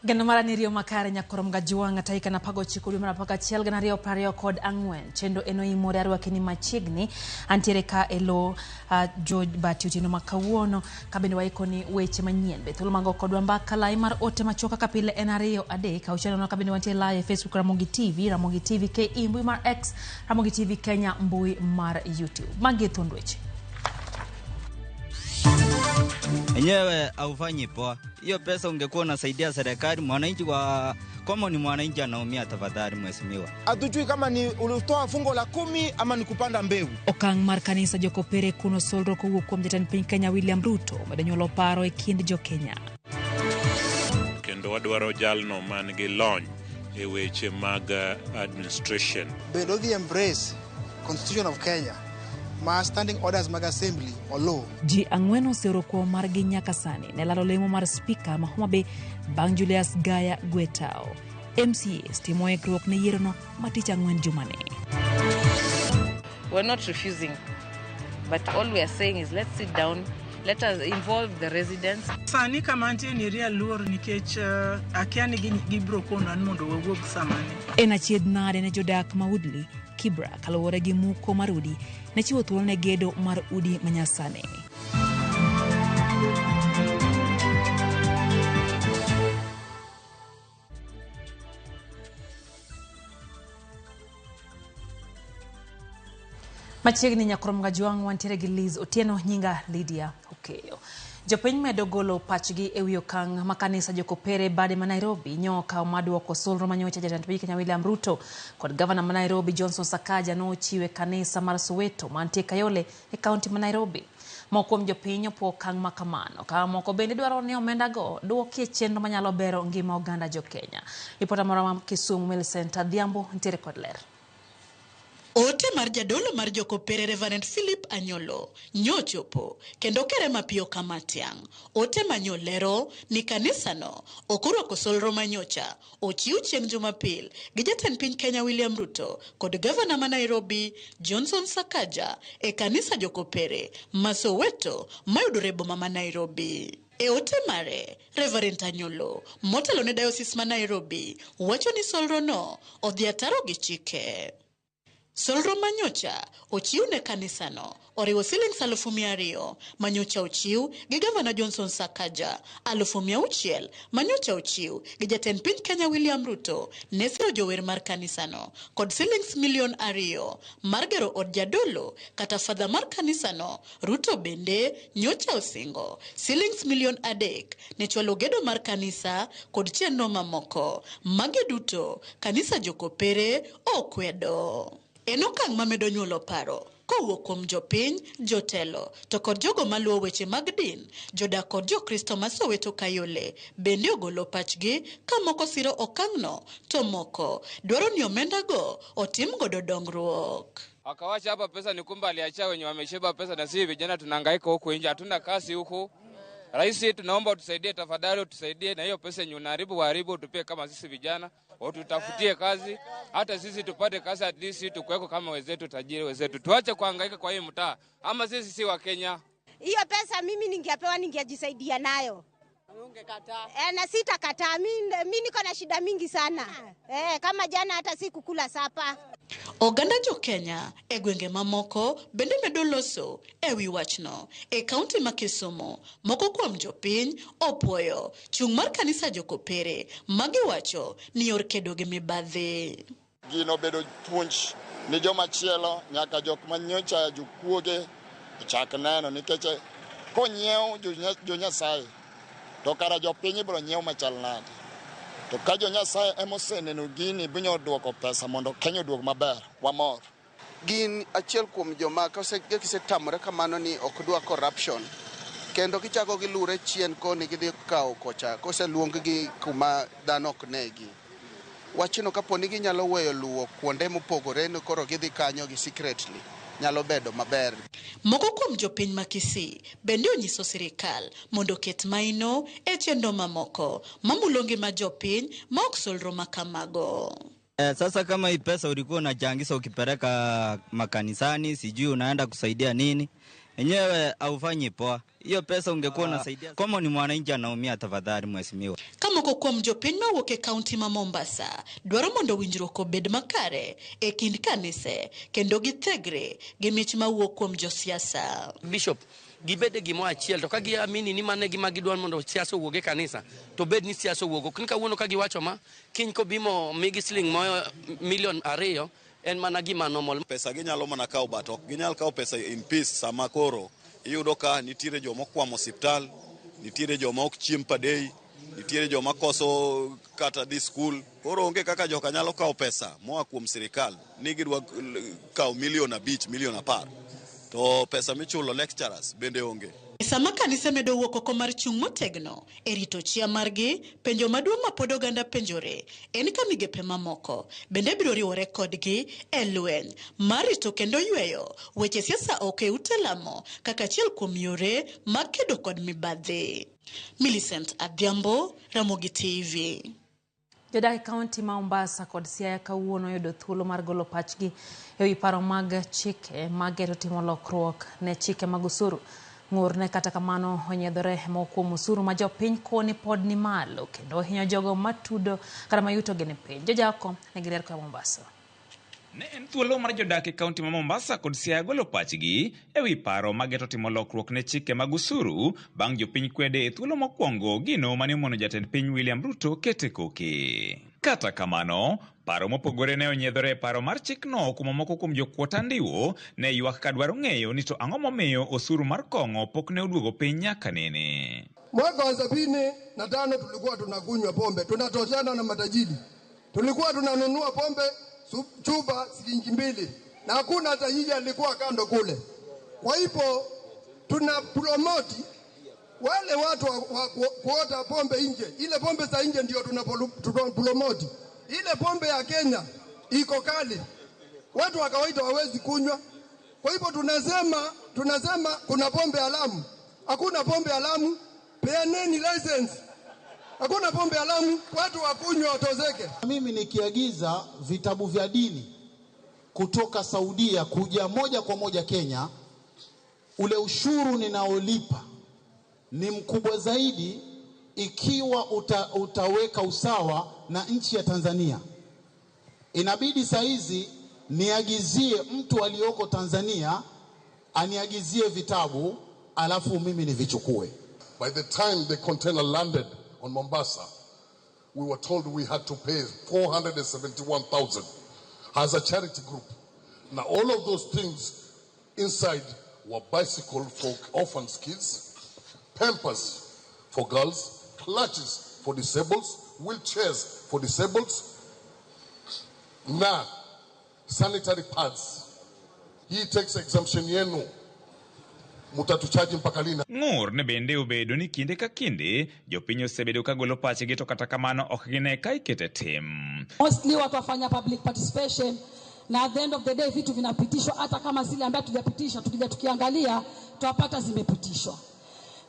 Ganamara ni rio makare nyakorom gajuanga taika na pago chikulu manapaka chiel gana rio prario kod angwen chendo eno imore arwa kini machigni antiere ka elo George Batiutino makawuono kabende waikoni weche manyien bethulu mango kodwa mbaka lai mar ote machoka kapile enario ade ka uchano na kabende wantie live Facebook Ramogi TV ke imbui mar X Ramogi TV Kenya mbui mar YouTube magethondweche Enyewe haufanyi poa. Hiyo pesa ungekuwa unasaidia serikali, mwananchi kwa kama ni mwananchi anaumia tafadhali mheshimiwa. Hatujui kama ni ulitoa fungo la 10 ama ni kupanda mbegu. Okang mar kanisa jokopere kuno solro kowuok kuom jatend piny Kenya William Ruto medo paro e kind jo Kenya. Kendo wadwaro jalno man gi lony e weche mag administration. Below the embrace Constitution of Kenya. Ma standing orders mag assembly or law. Ji angweno sero ko margi nyaka sani ne lalo lemo mar speaker ma Homa Bay bang Julius Gaya Gwetao. MCA timo ekruok ne yiero no matich angwen jumane. We're not refusing, but all we are saying is let's sit down, let us involve the residents. Sani kamantie ni real luor nikech akiani gibro kono an mondo wawuog samani. Ena chied nade ne jodak ma Woodley Kibra kalore gi muko marudi ne chiwo thuolo ne gedo mar udi manyasane. Machiegni nyakorom gajuang wantiere gi Liz Otieno nyinga Lydia Okeyo. Jopiny medo golo pachgi e wi okang' ma kanisa jokopere bade ma Nairobi nyoka maduoko solro manyocha jatend piny Kenya William Ruto kod gavana ma Nairobi Johnson Sakaja no chiwe kanisa mar Soweto mantie Kayole e kaunti ma Nairobi. Moko jopiny po okang' ma kamano ka moko bende dwaro ni omenda go duoki e chenro manyalo bero ngima oganda jo Kenya. Ripota mara Kisumu Millicent Adhiambo ntiere kod ler. Ote mar jadolo mar jokopere Reverend Philip Anyolo nyochopo kendo kere mapio kamatiang. Ote manyolero ni kanisa no okurwako solro manyocha ochiu chieng' Jumapil gi jatend piny Kenya William Ruto kod gavana ma Nairobi Johnson Sakaja e kanisa jokopere ma Soweto mayudore boma ma Nairobi. E ote mare, Reverend Anyolo, motelo ne diocese ma Nairobi, wacho ni solro no odhi ataro gi chike. Solro manyocha ochiu ne kanisa no oriwo shillings 200,000 manyocha ochiu gi gavana Johnson Sakaja 600,000 manyocha ochiu gi jatend piny Kenya William Ruto ne siro jower mar kanisa no kod shillings 2,000,000 mar gero od jadolo kata fadha mar kanisa no. Ruto bende nyocha osingo shillings 3,000,000 ne chwalo gedo mar kanisa kod chenro mamoko mage duto kanisa jokopere okwedo. Enokang' mamedo nyuolo paro kowuok kuom jopiny, jotelo, to kod jogo maluwo weche mag din, jodak kod jokristo ma Soweto Kayole bende ogolo pachgi ka moko siro okang'no to moko dwaro ni omenda go otim godo dongruok. Akawacha hapa pesa ni kumba aliachia wenye wamesheba pesa na sisi vijana tunahangaika huko nje, hatuna kazi huko. Rais, tunaomba utusaidie tafadhali, utusaidie na hiyo pesa yenye unaharibu tupe kama sisi vijana, tutafutie kazi, hata sisi tupate kazi, at least tukuweko kama wezetu, tajiri wezetu. Tuache kuhangaika kwa hii mtaa, ama sisi si wa Kenya. Hiyo pesa mimi ningepewa ningejisaidia nayo. Ungekataa? Na sitakataa, mimi niko na shida mingi sana. Kama jana hata sikukula sapa. Oganda jo Kenya e gwenge mamoko bende medo loso e wi wachno. E kaunti ma Kisumu, moko kuom jopiny opuoyo chung' mar kanisa jokopere magi wacho ni yor kedo gi mibadhi. Gino bedo puonj ni joma chielo nyaka jok manyocha jokuoge chak neno nikech konyiew jo Nyasaye to kara jopiny biro nyiew machal nade. To ka jo Nyasaye emoseneno gini binyo duoko pesa mondo Kenya duog maber wamor. Gin achiel kuom joma kise tamore kamano ni ok dwa corruption kendo kichako gi lure chien koni gidhi kawo kocha kose luong gi kuma dhano ok negi. Wachino kaponi ginyalo weyo luwo kuonde mopogore no koro gidhi kanyo gi secretly nyalo bedo maber. Moko kuom jopiny ma Kisii bende onyiso sirikal mondo ket maino e chenro mamoko mamulo ngima jopiny ma ok solro makamago. Sasa kama hii pesa ulikuwa unachangisha ukipeleka makanisani, sijui unaenda kusaidia nini, enyewe haufanyi poa. Hiyo pesa ungekuwa unasaidia kama ni mwananchi anaumia, tafadhali mheshimiwa. Kama kwa mjopiny mawuok e kaunti ma Mombasa dwaro mondo winjruok obed makare e kind kanise kendo githegre gi mich mawuok kuom josiasa. Bishop gibede gimo achiel to ka giamini ni mane gima gidwaro mondo siasa owuog e kanisa to bed ni siasa owuog. Kini kawuono ka giwacho ma kiny ko bimo migi siling moyo milion 2 en mana gima normal. Pesa ginyalo mana kawo bato, ginyalo kawo pesa in peace sama koro iyudo ka nitiere joma kwamo hospital, nitiere joma ok chiem padei, nitiere joma koso kata di school. Koro onge kaka joka nyalo kawo pesa moa kuom sirikal ni gidwa kawo milion 5, milion 10. To pesa michulo lecturers bende onge. Sama kanisa medo wuok oko mar chung' motegno e rito chia margi, penjo maduong' ma pod oganda penjore en ka migepe mamoko bende biro riwore kodgi e lweny mar rito kendo yweyo weche siasa ok e ute lamo kaka achiel kuom yore mag kedo kod mibadhi. Millicent Adhiambo, Ramogi TV. Jodak kaunti ma Mombasa kod Siaya kawuono yudo thuolo mar golo pachgi e wi paro mag chike mag geto timo lokruok ne chike mag usuru. Ng'ur ne kata kamano onyedhore mo kuom usuru ma jopiny koni pod ni malo kendo hinyo jogo matudo kata mayuto gene piny. Jojako ne girer kwa Mombasa. Ne en thuolo mar jodak e kaunti ma Mombasa kod Siaya golo pachgi e wi paro mag geto timo lokruok ne chike mag usuru bang' jopiny kwede e thuolo mokwongo gino mane omono jatend piny William Ruto kete koke. Kata kamano, paro mopogore ne onyedhore paro mar chikno kuom moko kuom jokuota ndiwo ne ywak ka dwaro ng'eyo ni to ang'o momiyo osuru mar kong'o pok ne oduogo piny nyaka nene. Mwaka wa 75 tulikuwa tunakunywa pombe, tunatoshana na matajiri. Tulikuwa tunanunua pombe chupa shilingi 2 na hakuna tajiri alikuwa kando kule. Kwa hivyo tuna promote wale watu wa kuota pombe nje. Ile pombe za nje ndio tunapromote. Ile pombe ya Kenya iko kali. Watu wa kawaida hawezi kunywa. Kwa hivyo tunasema kuna pombe haramu. Hakuna pombe haramu. Peaneni license. Hakuna pombe haramu, watu wakunywa watozeke. Mimi nikiagiza vitabu vya dini kutoka Saudia kuja moja kwa moja Kenya, ule ushuru ninaolipa ni mkubwa zaidi ikiwa utaweka usawa na nchi ya Tanzania. Inabidi saizi niagizie mtu aliyoko Tanzania aniagizie vitabu alafu mimi nivichukue. By the time the container landed on Mombasa, we were told we had to pay 471,000 as a charity group. Now all of those things inside were bicycle for orphan kids, pampers for girls, clutches for disabled, wheelchairs for disabled, na sanitary pads. He takes exemption yenu. Ng'ur ne bende obedo ni kinde ka kinde jopiny osebedo ka golo pachgi to kata kamano ok gine ka ikete tim. Mostly watu wafanya public participation na at the end of the day vitu vinapitishwa hata kama zile ambazo tujapitisha tukija tukiangalia tutapata zimepitishwa.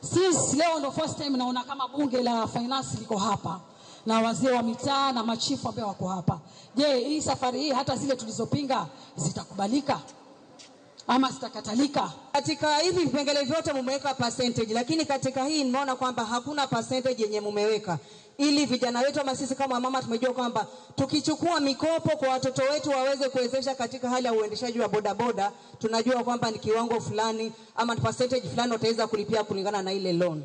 Since leo ndo first time naona kama bunge la finance liko hapa na wazee wa mitaa na machifu ambao wako hapa. Je, hii safari hii hata zile tulizopinga zitakubalika ama zitakatalika? Katika hivi vipengele vyote mumeweka percentage, lakini katika hii nimeona kwamba hakuna percentage yenye mumeweka. Ili vijana wetu ama sisi kama mama tumejua kwamba tukichukua mikopo kwa watoto wetu waweze kuwezesha katika hali ya uendeshaji wa bodaboda, tunajua kwamba ni kiwango fulani ama percentage fulani wataweza kulipia kulingana na ile loan.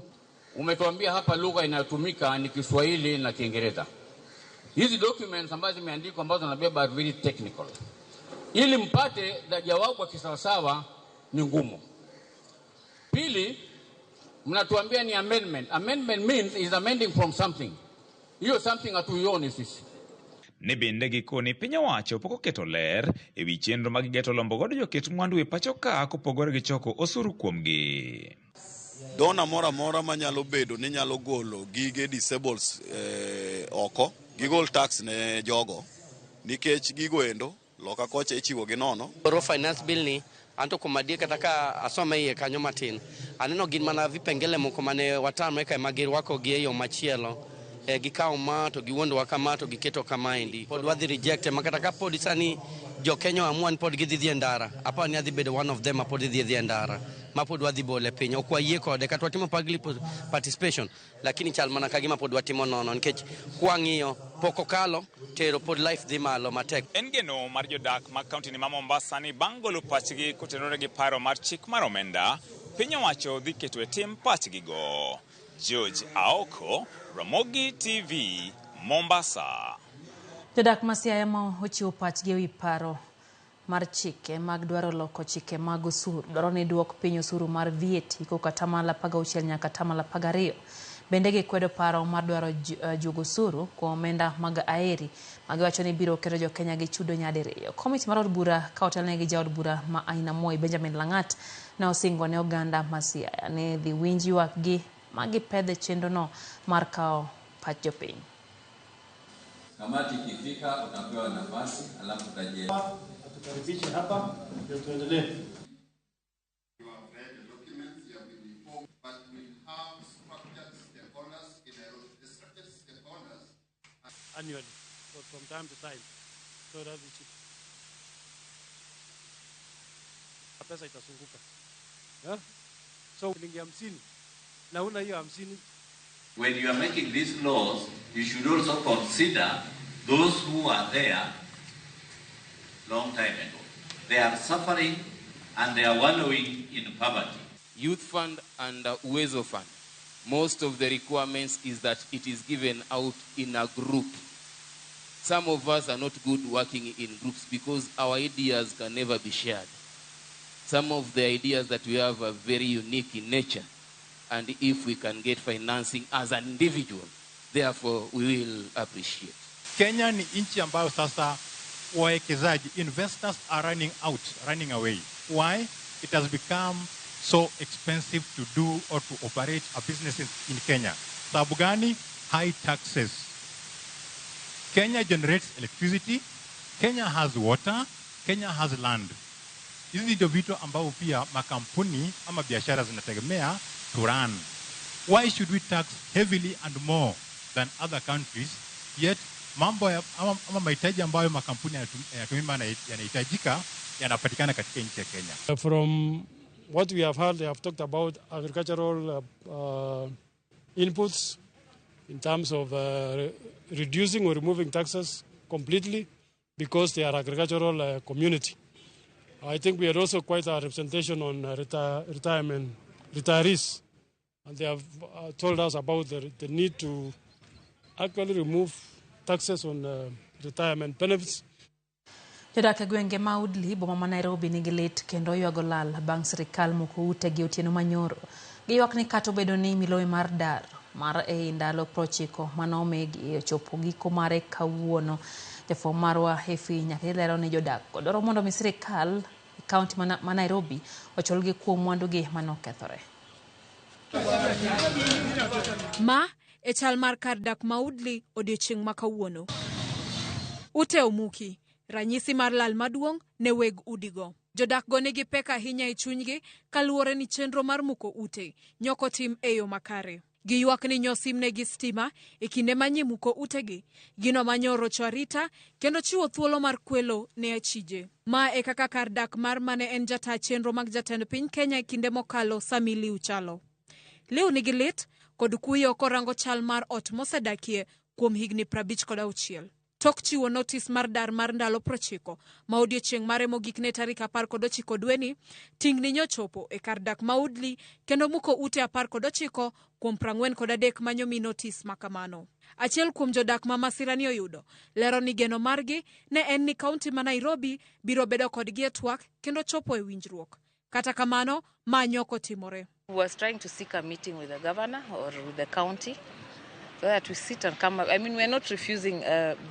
Umetuambia hapa lugha inayotumika ni Kiswahili na Kiingereza. Hizi documents ambazo zimeandikwa ambazo zinabeba very technical. Ili mpate jawabu kwa kisawasawa ni ngumu. Pili, mnatuambia ni amendment. Amendment means is amending from something. Hiyo something hatuioni sisi. Ne bende gikoni piny owacho pok oketo ler e wi chenro mag geto lombo godo joket mwandu e pacho ka kopogore gi choko osuru kuomgi. dona mora mora manyalo bedo ni nyalo golo gige disables oko, gigol tax ne jogo, nikech gigo endo loka kocha ichiwo gi nono. Oro finance bill ni anto kumadie kata ka asome iye kanyo matin. Aneno gin mana vipengele moko mane watame ka magirwako gi eyo machielo. Gikawo ma to giwuondowa kama to giketo kama endi. Pod wadhi reject makata ka pod sani jo Kenya amuan pod gidhi ndara. Apa ni adhi bedo one of them apod dhi ndara. Ma pod wadhi bole piny. Ok wayie kode kata watimo public participation. Lakini chal mana ka gima pod watimo nono nikech kwang'iyo poko kalo tero pod life dhi malo matek. En geno mar jodak mag kaunti ni ma Mombasa ni bang' golo pachgi kotenore gi paro mar chik mar omenda, piny owacho dhi keto e tim pachgi go. George Aoko, Ramogi TV, Mombasa. Jodak ma Siaya ma ochiwo pachgi ewi paro mar chike mag dwaro loko chike mag osuru. Dwaro ni duok piny osuru mar VAT kutoka tamala 16 nyaka tamala 12. Bende gikwedo paro mar dwaro jugo osuru kuom omenda mag aeri magiwacho ni biro keto jo Kenya gi chudo nyadiriyo. Komiti mar od bura ka otelne gi jaod bura ma Aina Moi Benjamin Langat ne osingo ne oganda ma Siaya ne dhi winj ywak gi magi pedhe chenro no mar kao pach jopiny. Kamati ikifika utapewa nafasi alafu utaje. Tukaribishe hapa ndio tuendelee. Annually, or from time to time, so that we should. Pesa itasunguka. Yeah? So shilingi 50 na una hiyo 50. When you are making these laws, you should also consider those who are there long time ago. They are suffering and they are wallowing in poverty. Youth Fund and Uwezo Fund, most of the requirements is that it is given out in a group. Some of us are not good working in groups because our ideas can never be shared. Some of the ideas that we have are very unique in nature. And if we can get financing as an individual, therefore we will appreciate. Kenya ni nchi ambayo sasa wawekezaji, investors are running away. Why? It has become so expensive to do or to operate a business in Kenya. Sababu gani? High taxes. Kenya generates electricity, Kenya has water, Kenya has land. Hizi ndio vitu ambavyo pia makampuni ama biashara zinategemea to run. Why should we tax heavily and more than other countries, yet mambo ya ama mahitaji ambayo makampuni yanahitajika yanapatikana katika nchi ya Kenya? From what we have heard, they have talked about agricultural inputs in terms of reducing or removing taxes completely because they are agricultural community. I think we had also quite a representation on retirees, and they have told us about the need to actually remove taxes on retirement benefits. Jodak e gwenge ma Udli boma ma Nairobi nigi lit kendo ywago lal bang' sirikal moko ute gi otieno manyoro. Giywak ni kata obedo ni milowe mar dar mar ndalo 90 manomegi ochopo giko mare kawuono. Jafwambo marwa Hefi Nyakeri lero ni jodak dwaro mondo mi sirikal kaunti ma Nairobi ochul gi kuom mwandugi manokethore. Ma e chal mar kar dak ma Udli odiochieng' ma kawuono. Ute omuki, ranyisi mar lal maduong' ne weg udigo. Jodak go nigi pek ahinya e chunygi kaluwore ni chenro mar muko ute nyoko tim e yo makare. Giywak ni nyosimnegi stima e kinde ma nyimuko utegi, gino manyoro chwarita kendo chiwo thuolo mar kwelo ne achije. Ma e kaka kar dak mar mane en jata chenro mag jatend piny Kenya e kinde mokalo Samili Uchalo. Leo nigi lit kod kuyo korango chal mar ot mosedakie kuom higni 56. Tok chiwo notis mar dar mar ndalo 90 ma odiochieng' mare mogik ne tarik 19 dweni, tingni nyochopo e kar dak ma Udli kendo muko ute 19 kuom 43 manyomi notis makamano. Achiel kuom jodak ma masirani oyudo lero ni geno margi ne en ni kaunti ma Nairobi biro bedo kodgi e twak kendo chopo e winjruok. Kata kamano ma nyoko timore. We was trying to seek a meeting with the governor or with the county so that we sit and come up. I mean, we're not refusing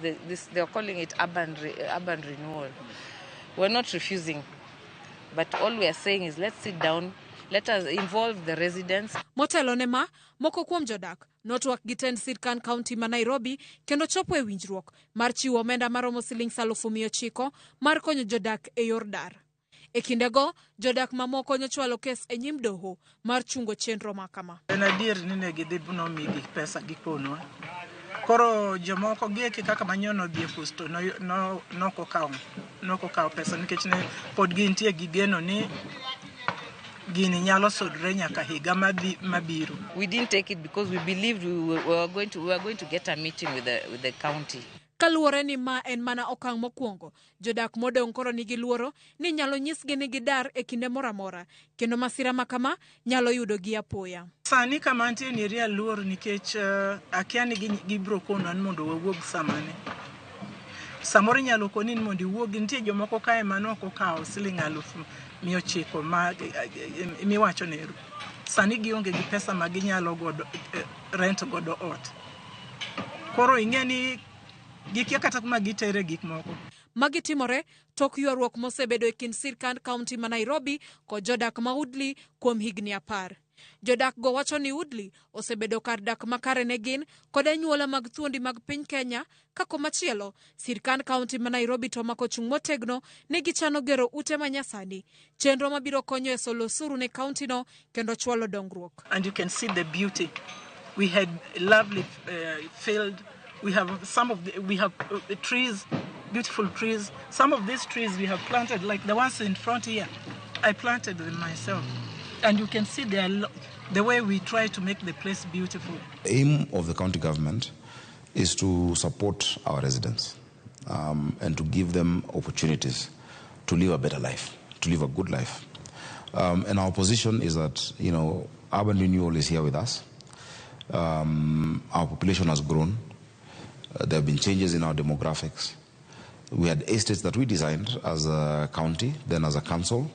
this. They're calling it urban renewal. We're not refusing, but all we are saying is let's sit down, Let us involve the residents. Motelo ne ma, moko kuom jodak notwak gi tend sirkand kaunti ma Nairobi kendo chopo e winjruok mar chiwo omenda maromo Sh900,000 mar konyo jodak e yor dar. E kindego, jodak mamoko nyochwalo kes e nyim doho mar chungo chenro makama. En adier ni ne gidhi nomigi pesa gikonwa. Koro jomoko gieki kaka manyono dhi e pusto nokokawo pesa nikech ne pod gintie gi geno ni gini nyalo sudre nyaka higa mabiro. We didn't take it because we believed we were going to get a meeting with the county. Kaluwore ni ma en mana okang' mokwongo, jodak modong' koro nigi luoro ni nyalo nyisgi ni gidar e kinde moramora, kendo masira makama nyalo yudo gi apoya. Sani kama antie ni ria luor nikech akia ni gibro konwa mondo wawuog samane. Samoro nyalo koni mondo iwuog, nitie jomoko kae manoko kawo Sh900,000 ma miwacho ne sani gionge gi pesa ma ginyalo godo rent godo ot. Koro ing'eni gikia kata kuma gitere gik moko. Magi timore tok ywaruok mosebedo e kind sirkand kaunti ma Nairobi kod jodak ma Woodley kuom higni 10. Jodak go wacho ni Woodley osebedo kar dak makare ne gin kod anyuola mag thuondi mag piny Kenya, kako machielo sirkand kaunti ma Nairobi to mako chung' motegno ni gichano gero ute manyasani, chenro mabiro konyo e solo osuru ne kaunti no kendo chwalo dongruok. And you can see the beauty. We had lovely field. We have trees, beautiful trees. Some of these trees we have planted, like the ones in front here. I planted them myself. And you can see the way we try to make the place beautiful. The aim of the county government is to support our residents and to give them opportunities to live a better life, to live a good life. And our position is that, urban renewal is here with us. Our population has grown. There have been changes in our demographics. We had estates that we designed as a county, then as a council,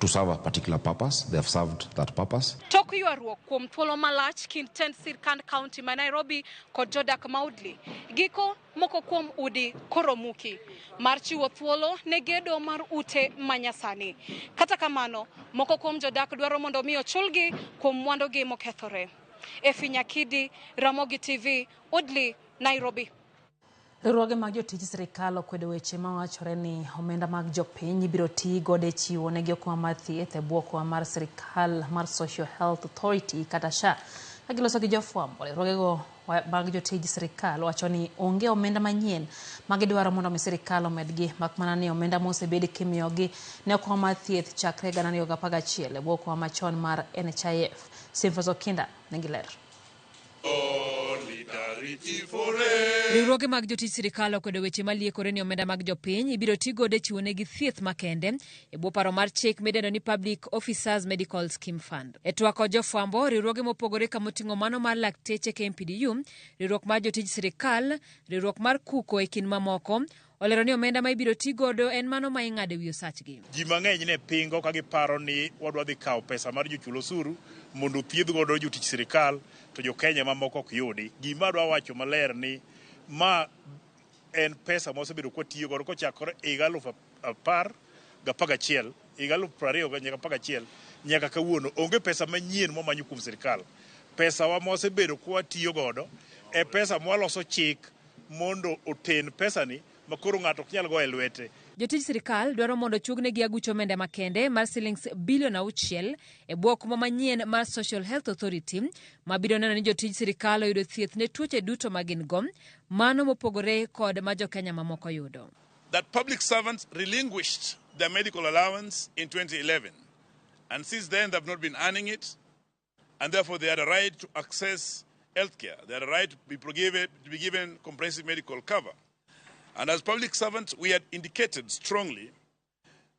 to serve a particular purpose. They have served that purpose. Tok ywaruok kuom thuolo malach kind tend sirkand kaunti ma Nairobi kod jodak ma Woodley. Giko moko kuom udi koro muki mar chiwo thuolo ne gedo mar ute manyasani. Kata kamano, moko kuom jodak dwaro mondo mi ochulgi kuom mwandogi mokethore. Efi Nyakidi, Ramogi TV, Woodley, Nairobi. Riwruoge mag jotij sirikal okwedo weche mawachore ni omenda mag jopiny ibiro tii godo e chiwo ne jokma mar thieth e bwo okwa mar sirikal mar Social Health Authority kata SHA. Kagiloso gi jofwambo, riwruogego mag jotij sirikal wacho ni onge omenda manyien magidwaro mondo mi sirikal omedgi, mak mana ni omenda mosebed kimiyogi ne okwa mar thieth chakre 2011 e bwo okwa machon mar NHIF. Simfos Okinda nigi ler. Riwruoge mag jotij sirikal okwedo weche maliekore ni omenda mag jopiny ibiro tii godo e chiwo negi thieth makende e bwo paro mar chik midendo ni Public Officers Medical Scheme Fund. E twako jofwambo, riwruoge mopogore kamoting'o mano mar lakteche KMPDU, riwruok mar jotij sirikal, riwruok mar kuko e kind mamoko, olero ni omenda ma ibiro tii godo en mano ma ing'ado wi osachgi. Ji mang'eny ne pingo ka giparo ni wadwa dhi kawo pesa mar jochul osuru mondo thiedh godo jotich sirikal to jo Kenya mamoko ok yudi. Gima dwa wacho maler ni ma en pesa mosebedo kwatiyo godo kochakore higa 2011, higa 2011 nyaka kawuono onge pesa manyien momanyo kuom sirikal. Pesa wa mosebero kwatiyo godo e pesa mwaloso chik mondo oten pesa ni makoro ng'ato ok nyal go e lwete. Jotij sirikal dwaro mondo chugnegi aguch omenda makende mar $6 billion e bwo okwa manyien mar Social Health Authority mabiro neno ni jotij sirikal oyudo thieth ne tuoche duto ma gin go, mano mopogore kod ma jo Kenya mamoko yudo. That public servants relinquished their medical allowance in 2011, and since then they have not been earning it, and therefore they had a right to access healthcare. They had a right to be given comprehensive medical cover. And as public servants, we had indicated strongly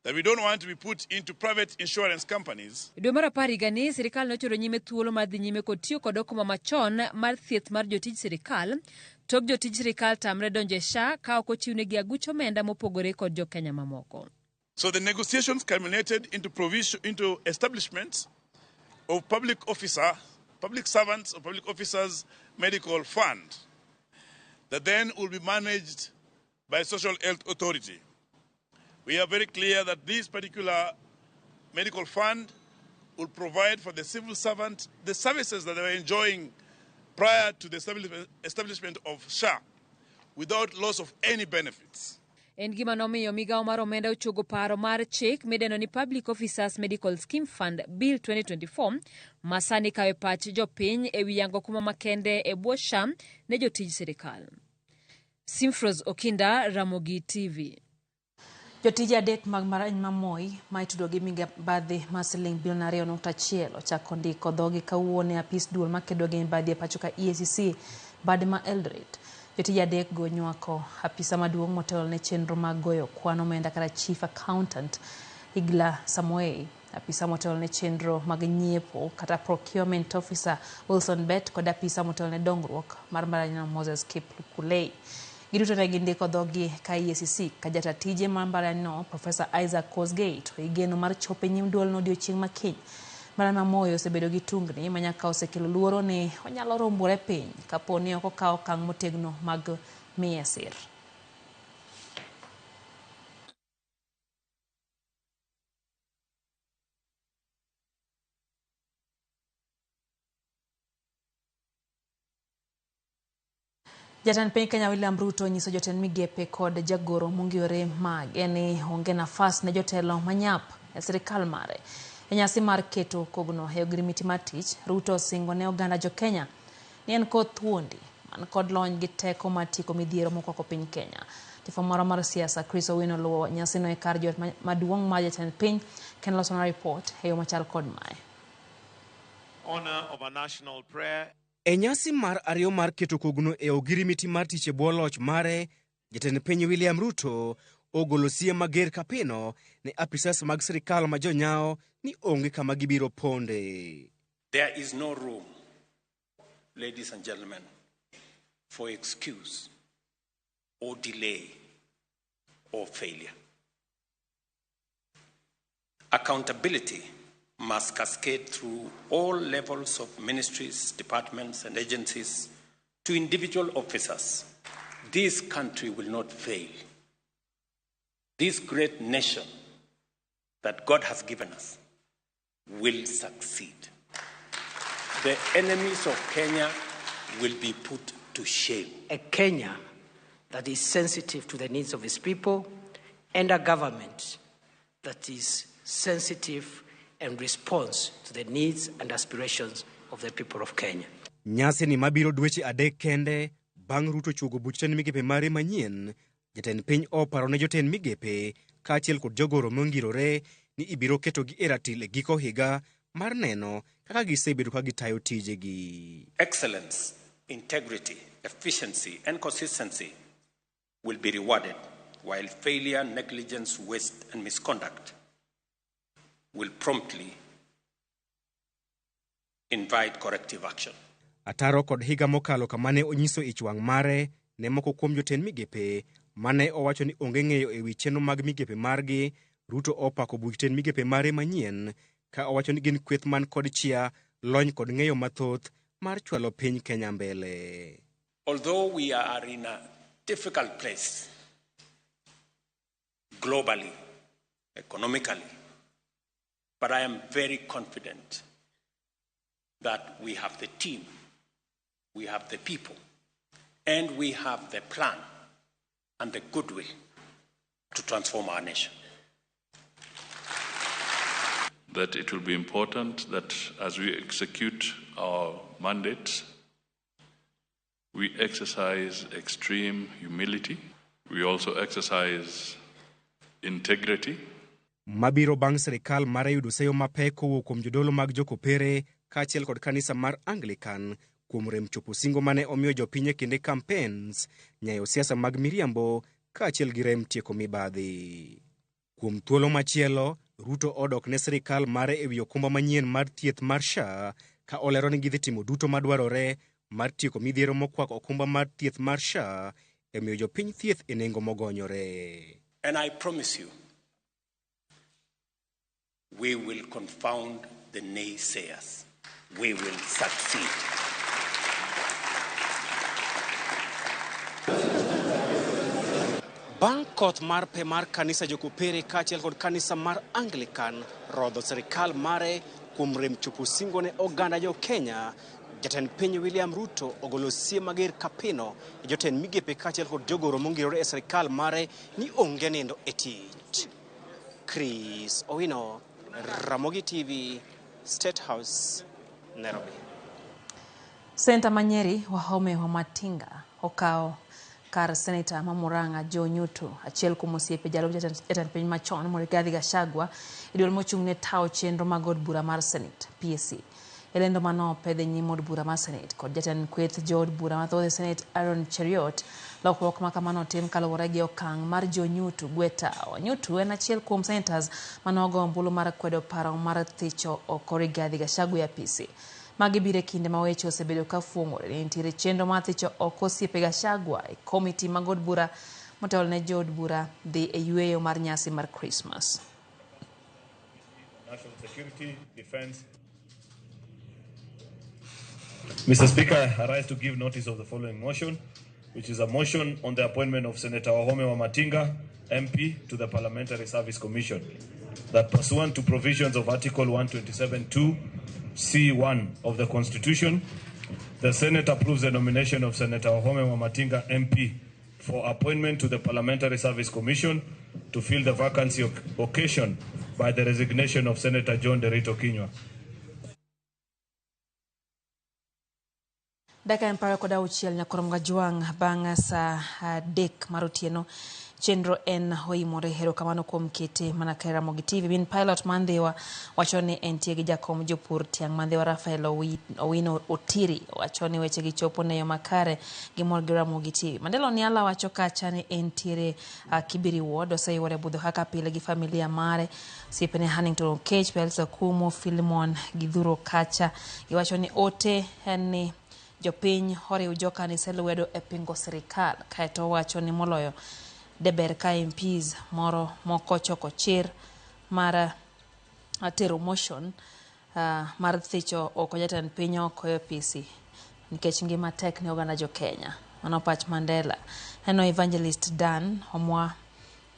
that we don't want to be put into private insurance companies. Dwe mar 10 higani, sirikal nochoro nyime thuolo mar dhi nyime kod tiyo kod okuma machon mar thieth mar jotij sirikal. Tok jotij sirikal tamre donjo e SHA ka ok ochiwnegi aguch omenda mopogore kod jo Kenya mamoko. So the negotiations culminated into establishment of public servants or public officers medical fund that then will be managed by Social Health Authority. We are very clear that this particular medical fund will provide for the civil servant the services that they were enjoying prior to the establishment of SHA without loss of any benefits. En gima nomiyo migao mar omenda ochogo paro mar chik midendo ni Public Officers Medical Scheme Fund Bill 2024 masani kawe pach jopiny ewi yango kuma makende e bwo SHA ne jotij sirikal. Simfros Okinda, Ramogi TV. Jotije adek mag Marany ma Moi ma itudo gi mibadhi ma siling bilion 2.1 ochako ndiko dhogi kawuono e apis duol makedo gi mibadhi e pacho ka EACC bade ma Eldoret. Jotije adek go nywako apisa maduong' motelo ne chenro mag goyo kwan omenda kata Chief Accountant Igla Samoei, apisa motelo ne chenro mag nyiepo kata Procurement Officer Wilson Bet kod apisa motelo ne dongruok mar Marany Moses Kipkulei. Giduto ne gindiko dhogi ka EACC ka jatatije mar Maranyno Professor Isaac Kosgei to igeno mar chope nyim duol no odiochieng' makiny. Marany ma Moi osebedo gi tungni manyaka osekelo luoro ni onyalo rombore piny kapo ni ok okawo okang' motegno mag miye sir. Jatend piny Kenya William Ruto nyiso jotend migepe kod jagoro mongiore mag eni onge nafas ne jotelo manyap e sirikal mare. E nyasi mar keto kogno e ogirimiti mar tich, Ruto singo ne oganda jo Kenya ni en kod thuondi man kod lony gi teko mar tieko midhiero mokwako piny Kenya. Tifo moro mar siasa Chris Owino luwo nyasino e kar jot maduong' mar jatend piny Ken Lawson report e yo machal kod mae. Honor of a national prayer. E nyasi mar ariyo mar keto kogno e ogirimiti mar tich e bwo loch mare, jatend piny William Ruto ogolo siem mager kapino ne apisas mag sirikal ma jonyawo ni onge kama gibiro ponde. There is no room, ladies and gentlemen, for excuse or delay or failure. Accountability must cascade through all levels of ministries, departments, and agencies to individual officers. This country will not fail. This great nation that God has given us will succeed. The enemies of Kenya will be put to shame. A Kenya that is sensitive to the needs of its people and a government that is sensitive and responds to the needs and aspirations of the people of Kenya. Nyasi ni mabiro dweche adek kende bang' Ruto chugo buch jotend migepe mare manyien. Jatend piny oparo ne jotend migepe kaachiel kod jogoro mongirore ni ibiro ketogi e ratil e giko higa mar neno kaka gisebedo ka gitayo tijegi. Excellence, integrity, efficiency, and consistency will be rewarded, while failure, negligence, waste, and misconduct will promptly invite corrective action. Ataro kod higa mokalo kamane onyiso ichwang' mare ne moko kuom jotend migepe mane owacho ni onge ng'eyo e wi chenro mag migepe margi. Ruto opako buch jotend migepe mare manyien ka owacho ni gin kweth man kod chia, lony kod ng'eyo mathoth mar chwalo piny Kenya mbele. Although we are in a difficult place globally, economically, but I am very confident that we have the team, we have the people, and we have the plan and the goodwill to transform our nation. That it will be important that as we execute our mandate, we exercise extreme humility. We also exercise integrity. Mabiro bang' sirikal mare yudo seyo mapek kowuok kuom jodolo mag jokopere kaachiel kod kanisa mar Anglican kuom rem chopo singo mane omiyo jopiny e kinde campaigns, nyayo siasa mag miriambo kaachiel gi rem tieko mibadhi. Kuom thuolo machielo, Ruto odok ne sirikal mare e wi okumba manyien mar thieth mar SHA ka olero ni gidhi timo duto madwarore mar tieko midhiero mokwako okumba mar thieth mar SHA e miyo jopiny thieth e nengo mogonyore. And I promise you, we will confound the naysayers. We will succeed. Bang' koth mar pe mar kanisa jokopere kaachiel kod kanisa mar Anglican rodho sirikal mare, kuom rem chopo singo ne oganda jo Kenya. Jatend piny William Ruto ogolo siem mager kapino e jotend migepe kaachiel kod jogoro mongirore e sirikal mare ni onge nindo e tich. Chris Owino, Ramogi TV, State House, Nairobi. Senator Manyeri Wahome Wamatinga okao kar Senator Mamuranga Joe Nyuto achiel kuom osiepe jalup jatend piny machon Rigathi Gachagua e duol mochung' ne tawo chenro mag od bura mar Senate PSC. Elendo mano pedhe nyim od bura mar Senate kod jatend kweth jood bura mathoth Senate Aaron Cheriot lokruok ma kamano tim kaluwore gi okang' mar Joe Nyuto gwetawo. Nyuto en achiel kuom senators manogo ombulu mar kwedo paro mar thicho oko Rigathi Gachagua ya PC. Magi bire kinde ma weche osebedo ka fuong'ore ni nitiere chenro mar thicho oko osiepe Gachagua e komiti mag od bura motelo ne jood bura dhi e yueyo mar nyasi mar Christmas. National security, defense. Mr. Speaker, I rise to give notice of the following motion, which is a motion on the appointment of Senator Wahome Wamatinga, MP, to the Parliamentary Service Commission, that pursuant to provisions of Article 127(2) C1 of the Constitution, the Senate approves the nomination of Senator Wahome Wamatinga, MP, for appointment to the Parliamentary Service Commission to fill the vacancy occasioned by the resignation of Senator John Derito Kinyua. Daka empara koda uchiel nyakorom gajuang bang' sa dek marotieno chenro en hoimore hero kamano kuom kete mana kera Ramogi TV. Bin pilot Mandhiwa wacho ni entie gi jakom jopur tiang' Mandhiwa Rafael Owino Otiri wacho ni weche gi chopo ne yo makare gi mor gi Ramogi TV. Mandela Oniala wacho kacha ni entiere Kibiri Ward oseyuore budho kaka pile gi familia mare siepene Hannington Okech, Pelsa Kumo, Filimon Gidhuro kacha giwacho ni ote en ni jopiny oriw jokanisa lwedo e pingo sirikal kaeto wacho ni moloyo deber ka MPs moro moko choko chir mar tero motion mar thicho oko jatend piny oko e PC nikech ngima tek ne oganda jo Kenya. Mano pach Mandela. Eno Evangelist Dan Omwa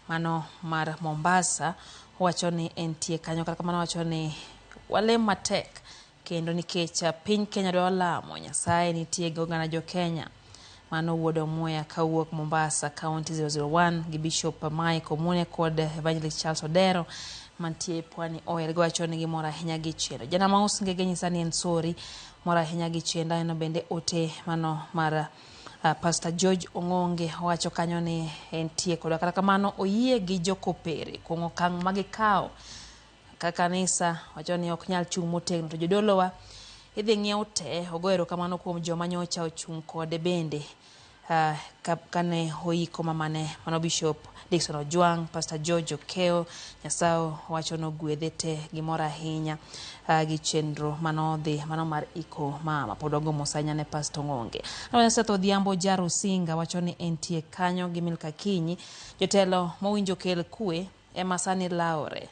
mano mar Mombasa wacho ni entie kanyo kaka mano wacho ni wale matek kendo nikech piny Kenya dwa lamo Nyasaye nitie gi oganda jo Kenya. Mano wuodo moya kawuok Mombasa County 001 gi Bishop Mike Omune kod Evangelist Charles Odero mantie pwani Oel gwacho ni gimora ahinya gi chendo. Jana ma usingege nyisa ni en sori mora ahinya gi chenda. Eno bende ote mano mar Pastor George Ongonge wacho kanyo ni entie kod kata kamano oyie gi jokopere kuom okang' magikawo ka kanisa wacho ni ok nyal chung' motegno to jodolowa idhi ng'iew te ogoero kamano kuom joma nyocha ochung' kode bende kane hoiko mamane mano Bishop Dickson Ojwang, Pastor George Okeo Nyasao wacho no gwedhe te gimora ahinya gi chenro mano dhi mano mar iko mama podogo mosanya ne Pastor Ngonge. Ana Seth Odhiambo Jaro Singa wacho ni entie kanyo gi Milka Kinyi jotelo mowinjo kel kwe ema sani laore.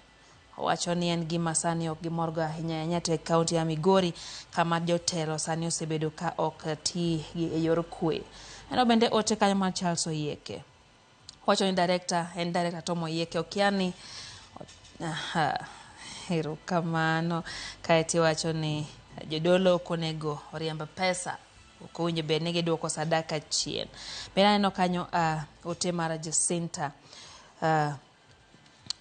Wacho ni en gima sani ok gimorgo ahinya nyate kaunti ya Migori kama jotelo sani osebedo ka ok ti e yor kwe. Eno bende ote kanyo mar Charles Oyeke. Wacho ni director Tom Oyeke okiani hero kamano kaeti wacho ni jodolo konego oriemba pesa kowinjo bed ni giduoko sadaka chien. Bena eno kanyo ote mar Jacinta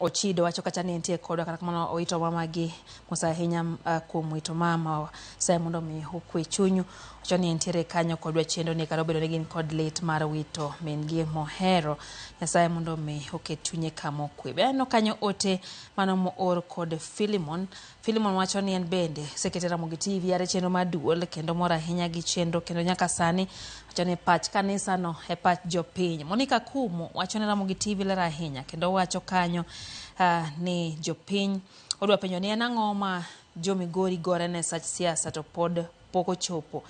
Ochido wacho kacha ni entie kodo kata kamano oito mama gi musa ahinya kuom wito mama sai mondo mi okwe chunyu wacho ni entiere kanyo kodwa chendo ni karo bedo ni gin kod lit mar wito min gi mohero Nyasaye mondo mi oket chunye kama okwe. Beno kanyo ote mano moor kod Filimon wacho ni en bende sekretary Ramogi TV are chendo maduol kendo mora ahinya gi chendo kendo nyaka sani wacho ni pach kanisa no e pach jopiny. Monica Kumo wacho ni Ramogi TV lera ahinya kendo wacho kanyo ni jopiny odwa penjo ni en ang'o ma jo Migori gore ne sach siasa to pod poko chopo.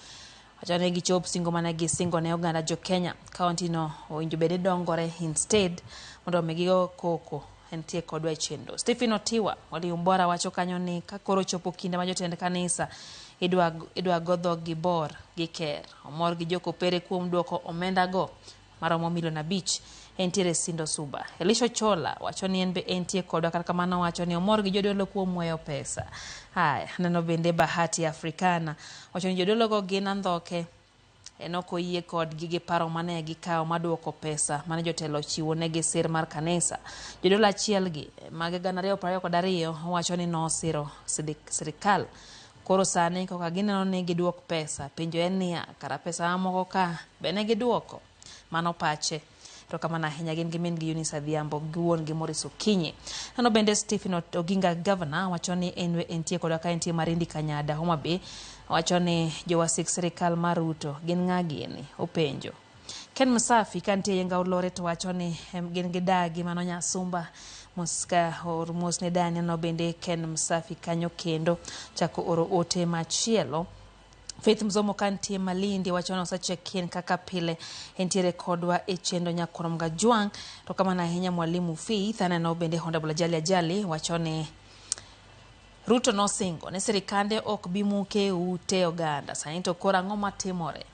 Wacho ni gichop singo mana gi singo ne oganda jo Kenya county no owinjo bede dongore instead mondo megigo koko entie kodwa chendo. Stephen Otiwa wali umbora wacho kanyo ni kakoro chopo kinde ma jotend kanisa idwa godho gi bor gi ker omor gi jokopere kuom duoko omenda go maromo milion 5 entiere Sindo Suba. Elisho Chola wacho ni enbe entie kodwa kata kamano wacho ni omor gi jodolo kuom mweyo pesa. Haya, neno bende Bahati Africana wacho ni jodolo go gin andhoke enoko yie kod gige paro mane gikawo maduoko pesa mane jotelo chiwo negi sir mar kanisa. Jodolo achiel gi mage 2022 wacho ni nosiro sirikal. Koro sani koka gineno ni giduok pesa. Penjo en niya, kara pesa amoko ka bene giduoko. Mano pache. To kamana ahinya gin gimin gi Eunice Adhiambo giwuon gi Morris Okinyi. Ano bende Stephen Oginga governor wacho ni entie koda ka entie Marindi Kanyada Homa Bay wacho ni jowasik sirikal mar Ruto gin ng'agini openjo. Ken Musafi kantie yenga Olore to wacho ni gin gidagi mano Nyasumba Muska or Mosne Dani. No bende Ken Musafi kanyo kendo chako oro ote machielo. Faith Mzomo kantie Malindi wacho no sache kien kaka pile entiere kodwa chendo Nyakorom Gajwang. To kama na ahinya mwalimu Faith aneno bende Honorable Ajali wacho ni Ruto no singo ne sirikande ok bimuke ute oganda. Sani to kora ang'o matimore.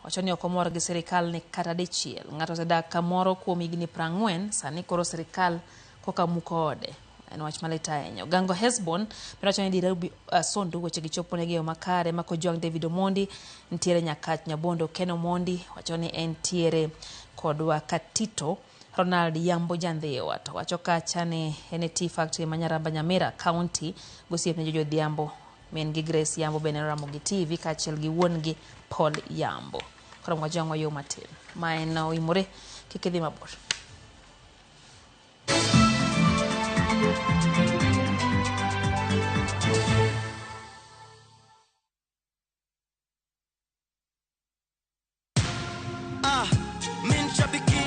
Wacho ni okomor gi sirikal ni kata dichiel. Ng'ato sedak kamoro kuom higni 40 sani koro sirikal koka muko ode. En wach malita ahinya. Gango Hesbon wacho ni Nairobi Sondu weche gichopo ne geo makare mako Jwang David Omondi ntiere Nyakach Nyabondo Ken Omondi wacho ni entiere kodwa Katito Ronald Yambo Jandhewa to wacho kacha ni NT Factory Manyaramba Nyamira County gosiep ne Jojo Dhiambo men gi Grace Yambo Benera Mogi TV kachiel gi wuon gi Paul Yambo. Koro mwajangwa yo matin maena oimore kikidhi mabor.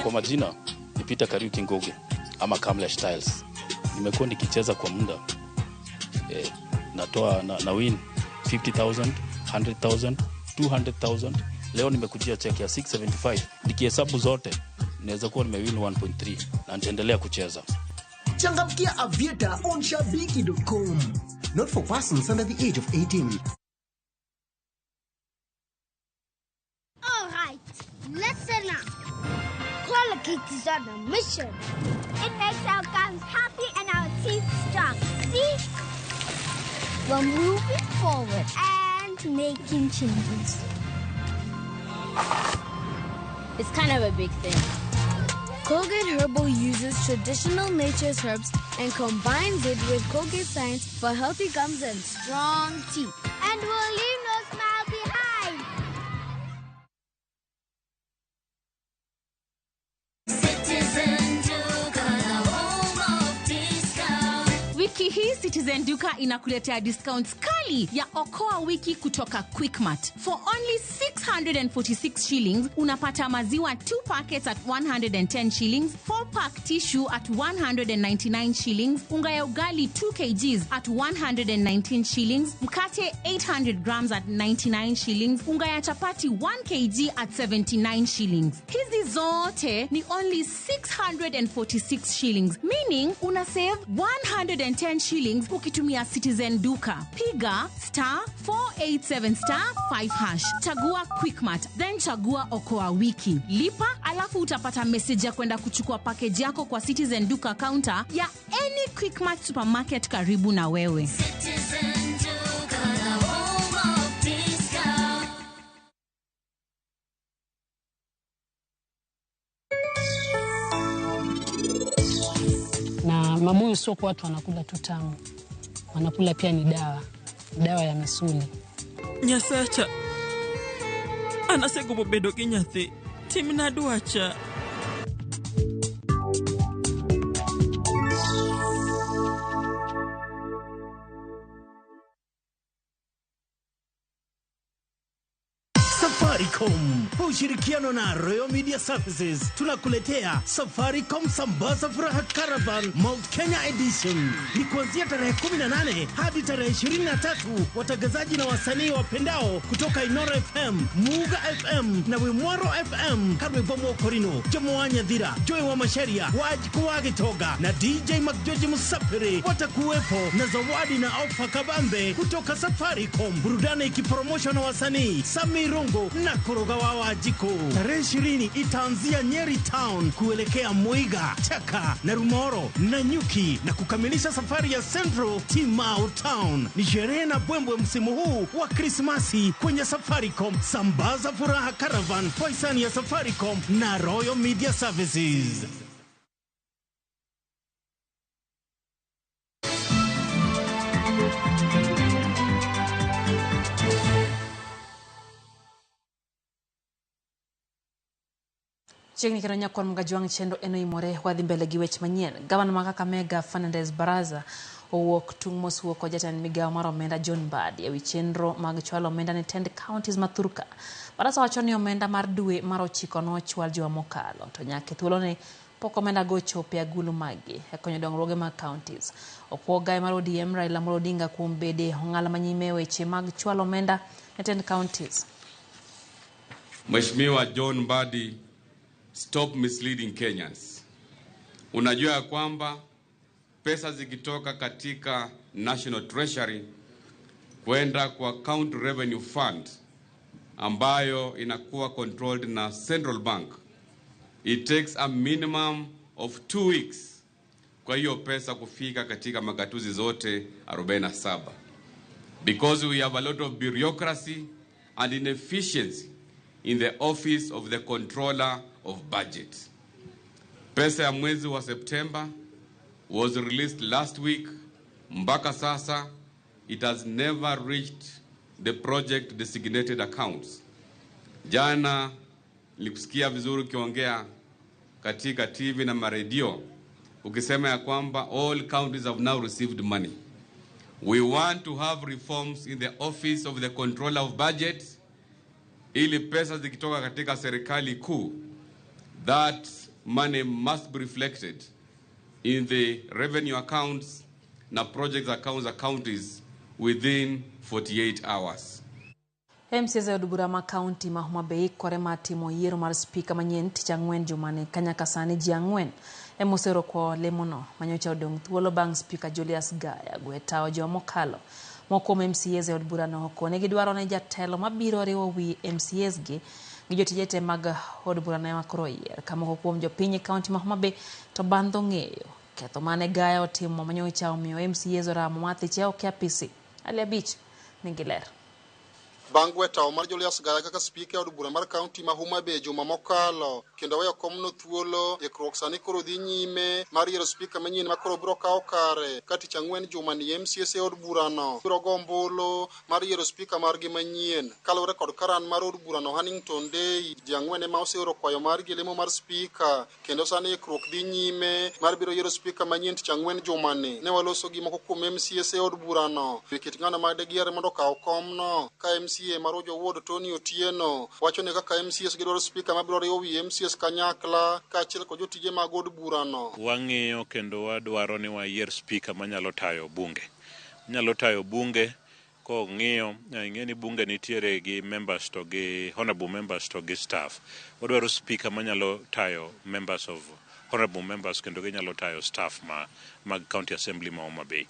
Kwa majina ni Peter Kariuki Ngoge ama Kamlesh Styles. Nimekuwa nikicheza kwa muda. Natoa na win 50,000, 100,000, 200,000. Leo nimekujia check ya 675. Nikihesabu zote naweza kuwa nimewin 1.3 na nitaendelea kucheza. Changamkia Aviator on shabiki.com. Not for persons under the age of 18. All right, listen up. Collocates is on a mission. It makes our gums happy and our teeth strong. See? We're moving forward and making changes. It's kind of a big thing. Colgate Herbal uses traditional nature's herbs and combines it with Colgate Science for healthy gums and strong teeth. And we'll leave no smile behind. Wiki hii Citizen Duka inakuletea discounts kali ya Okoa wiki kutoka Quickmart. For only 646 shillings, unapata maziwa 2 packets at 110 shillings, 4 pack tissue at 199 shillings, unga ya ugali 2 kgs at 119 shillings, mkate 800 grams at 99 shillings, unga ya chapati 1 kg at 79 shillings. Hizi zote ni only 646 shillings, meaning una save 110 shillings ukitumia Citizen Duka. Piga *487*5#. Chagua Quickmart, then chagua Okoa wiki. Lipa, alafu utapata message ya kwenda kuchukua package yako kwa Citizen Duka counter ya any Quickmart supermarket karibu na wewe. Citizen Duka, the home of discount. Na mamuyu sio kwa watu wanakula tu tamu. Wanakula pia ni dawa ya misuli. Nyasacha anasego bedo gi nyathi timna dwacha. Safaricom kwa ushirikiano na Royal Media Services tunakuletea Safaricom Sambaza Furaha Caravan Mount Kenya Edition. Ni kuanzia tarehe 18 hadi tarehe 23. Watangazaji na wasanii wapendao kutoka Inoro FM, Muga FM na Wimwaro FM, Karwe Bomo Korino, Jomoanya Dhira, Joy wa Masharia, Wajikuwage Toga na DJ Makjoji Musafiri watakuwepo na zawadi na ofa kabambe kutoka Safaricom. Burudani ikipromotion na wasanii Sami Rongo na Furuga wa Wajiko. Tarehe 20 itaanzia Nyeri Town kuelekea Muiga, Chaka, Narumoro, Nanyuki na kukamilisha safari ya Central Timau Town. Ni sherehe na bwembwe msimu huu wa Krismasi kwenye Safaricom Sambaza Furaha Caravan kwa hisani ya Safaricom na Royal Media Services. Chiegni kero nyakwan mga juang chendo eno imore wadhi mbele gi wech manyien. Gavana ma Kakamega Fernandez Baraza owuok tung' mosuo ko jatend migawo mar omenda John Mbadi ewi chenro mag chwalo omenda ne tend counties ma Thurka. Baraza wacho ni omenda mar dwe mar 9 nochwal juma mokalo to nyaka thuolo ne pok omenda go chope agulu magi e konyo dongruoge mag counties. Opoga mar ODM Raila Amolo Odinga kuom bede ong'ala manyime weche mag chwalo omenda ne tend counties. Mheshimiwa John Mbadi, stop misleading Kenyans. Unajua ya kwamba pesa zikitoka katika National Treasury kwenda kwa County Revenue Fund ambayo inakuwa controlled na Central Bank, it takes a minimum of 2 weeks kwa hiyo pesa kufika katika magatuzi zote 47. Because we have a lot of bureaucracy and inefficiency in the office of the controller of budget. Pesa ya mwezi wa September was released last week. Mpaka sasa it has never reached the project designated accounts. Jana nilikusikia vizuri ukiongea katika TV na radio ukisema ya kwamba all counties have now received money. We want to have reforms in the office of the controller of budget ili pesa zikitoka katika serikali kuu, that money must be reflected in the revenue accounts na project accounts of counties within 48 hours. MCs od bura ma county ma Homa Bay kore matimo yiero mar speaker manyien tich ang'wen jumane kanyaka sani ji ang'wen emosero ko lemono manyocha odong' thuolo bang' speaker Julius Gaya gwetawo joma mokalo. Moko MCs od bura no kone gidwaro ne jatelo mabiro riwo wi MCs gi jotijete mag od bura ne makoro yier kama kuom jopiny county ma Homa Bay to bandho ng'eyo ketho mane Gaya otimo manyocha omiyo MCs oramo mathiche ok apisi Ali Abich ningiler. Bangwe tao mar Julius Gaya kaka speaker od bura mar county ma Homa Bay juma mokalo kendo weyo komno thuolo e krok sani koro dhi nyime mar yiero speaker manyien ma koro biro kawo kare katich ang'wen juma ni MCS od bura no biro gombolo mar yiero speaker margi manyien kaluwore kod karan mar od bura no Hannington Day ji ang'wen ema oseoro kwayo margi lemo mar speaker kendo sani e krok dhi nyime mar biro yiero speaker manyien tich ang'wen juma ni ne waloso gi moko kuom MCS od bura no wikit ng'ano ma de giere mondo kawo komno ka MCA Marojo Ward Tony Otieno wacho ne kaka MCS gidwaro speaker mabiro riwo wi MCS kanyakla kaachiel kod jotije mag od burano. Wang'iyo kendo wadwaro ni wayier speaker manyalo tayo bunge. Nyalo tayo bunge ko ng'iyo ing'eni bunge nitiere gi members to gi honorable members to gi staff. Wadwaro speaker manyalo tayo members of honorable members kendo ginyalo tayo staff mag county assembly ma Homa Bay.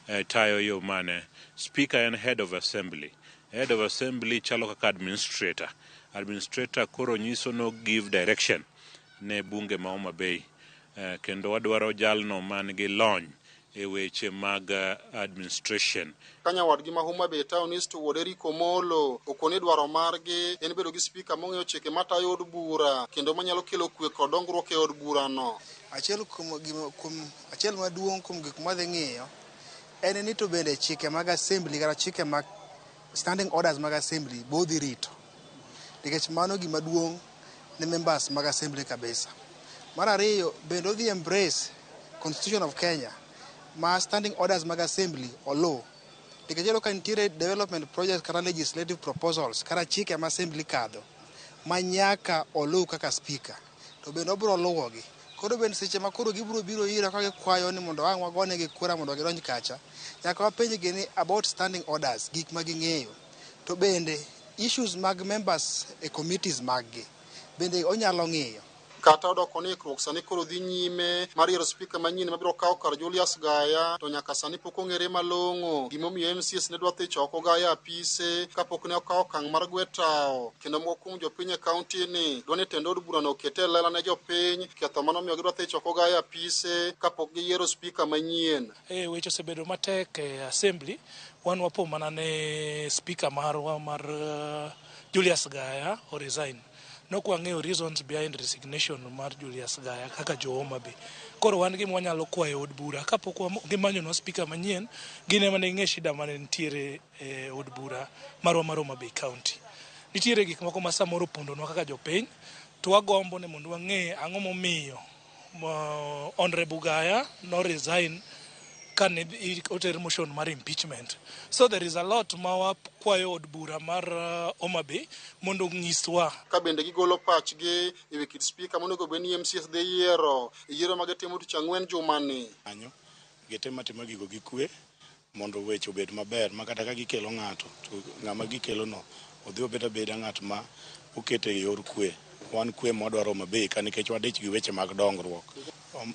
Tayo yo mane speaker and head of assembly. Head of assembly chalo kaka administrator. Administrator koro nyiso no give direction ne bunge ma Homa Bay. Kendo wadwaro jalno man gi lony e weche mag administration. Kanya wadgi ma Homa Bay Town East Woderi Komolo okoni dwaro margi en bedo gi speaker mong'eyo chike matayo od bura kendo manyalo kelo kwe kod dongruok e od bura no. Achiel maduong' kuom gik ma dhi ng'iyo en ni to bende chike mag assembly kata chike mag standing orders mag assembly bodhi rito nikech mano gima duong' ne members mag assembly kabisa. Mar ariyo bende odhi embrace constitution of Kenya ma standing orders mag assembly olo nikech ero ka nitiere development projects kata legislative proposals kata chike ma assembly kadho ma nyaka olo kaka speaker to bende obiro luwogi. Koro bende seche ma koro gibiro biro ira ka gikwayo ni mondo wang' wagone gi kura mondo gidonj kacha nyaka wapenjgi ni about standing orders gik ma ging'eyo to bende issues mag members e committees maggi bende onyalo ng'iyo kata odoko ni ikruok sani koro dhi nyime mar yiero spika manyien mabiro kawo kar Julius Gaya, to nyaka sani pok ong'ere malong'o gimomiyo MCS ne dwa thicho oko Gaya apise kapok ne okawo okang' mar gwetao, kendo moko kuom jopiny e kaunti ni dwa ni tend od burano okete lela ne jopiny ketho mano miyo gidwa thicho oko Gaya apise kapok giyiero spika manyien. Weche osebedo matek e assembly, wan wapo mana ne spika marwa mar Julius Gaya o resign. Nok wang'eyo reasons behind resignation mar Julius Gaya kaka jo Homa Bay. Koro wan gima wanyalo kwayo od bura kapok gimanyonwa spika manyien, gin ema ne ng'e shida mane nitiere e od bura marwa mar Homa Bay County. Nitiere gik moko ma samoro pondonwa kaka jopiny, to wagombo ne mondo wang'e ang'o momiyo Honorable Gaya no resign kane oter motion mar impeachment. So there is a lot ma wakwayo od bura mar Homa Bay mondo ng'iswa ka bende gigolo pachgi e wi kit spika monego bed ni MCS dhi yiero magitimo tich ang'wen jumani. Anyo gitemo timo gigo gi kwe mondo weche obed maber, ma kata ka gikelo ng'ato to ng'ama gikelo no odhi obed abeda ng'at ma okete e yor kwe. Wan kwe modwaro Homa Bay ka nikech wadich gi weche mag dongruok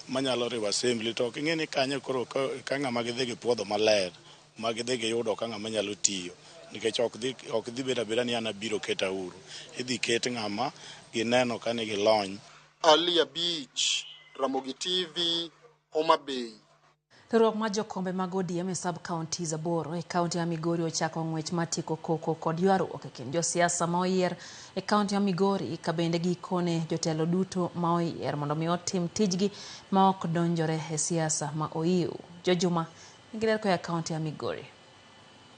manyalo riwo assembly, to ing'e ni kanyo koro ka ng'ama gidhi gi puodho maler ma gidhi giyudo ka ng'ama nyalo tiyo, nikech ok dhi bedo abeda ni an abiro keta uru, idhi ket ng'ama gineno ka nigi lony. Ali Beach, Ramogi TV, Homa Bay. Riwruok mar jokombe mag ODM e sub-counties aboro e kaunti ya Migori ochako ng'wech mar tieko koko kod ywaruok e kind josiasa ma oyier e kaunti ya Migori ka bende gikone jotelo duto ma oyier mondo mi otim tijgi ma ok donjore e siasa ma oiw. Jojuma ingire ko ya kaunti ya Migori.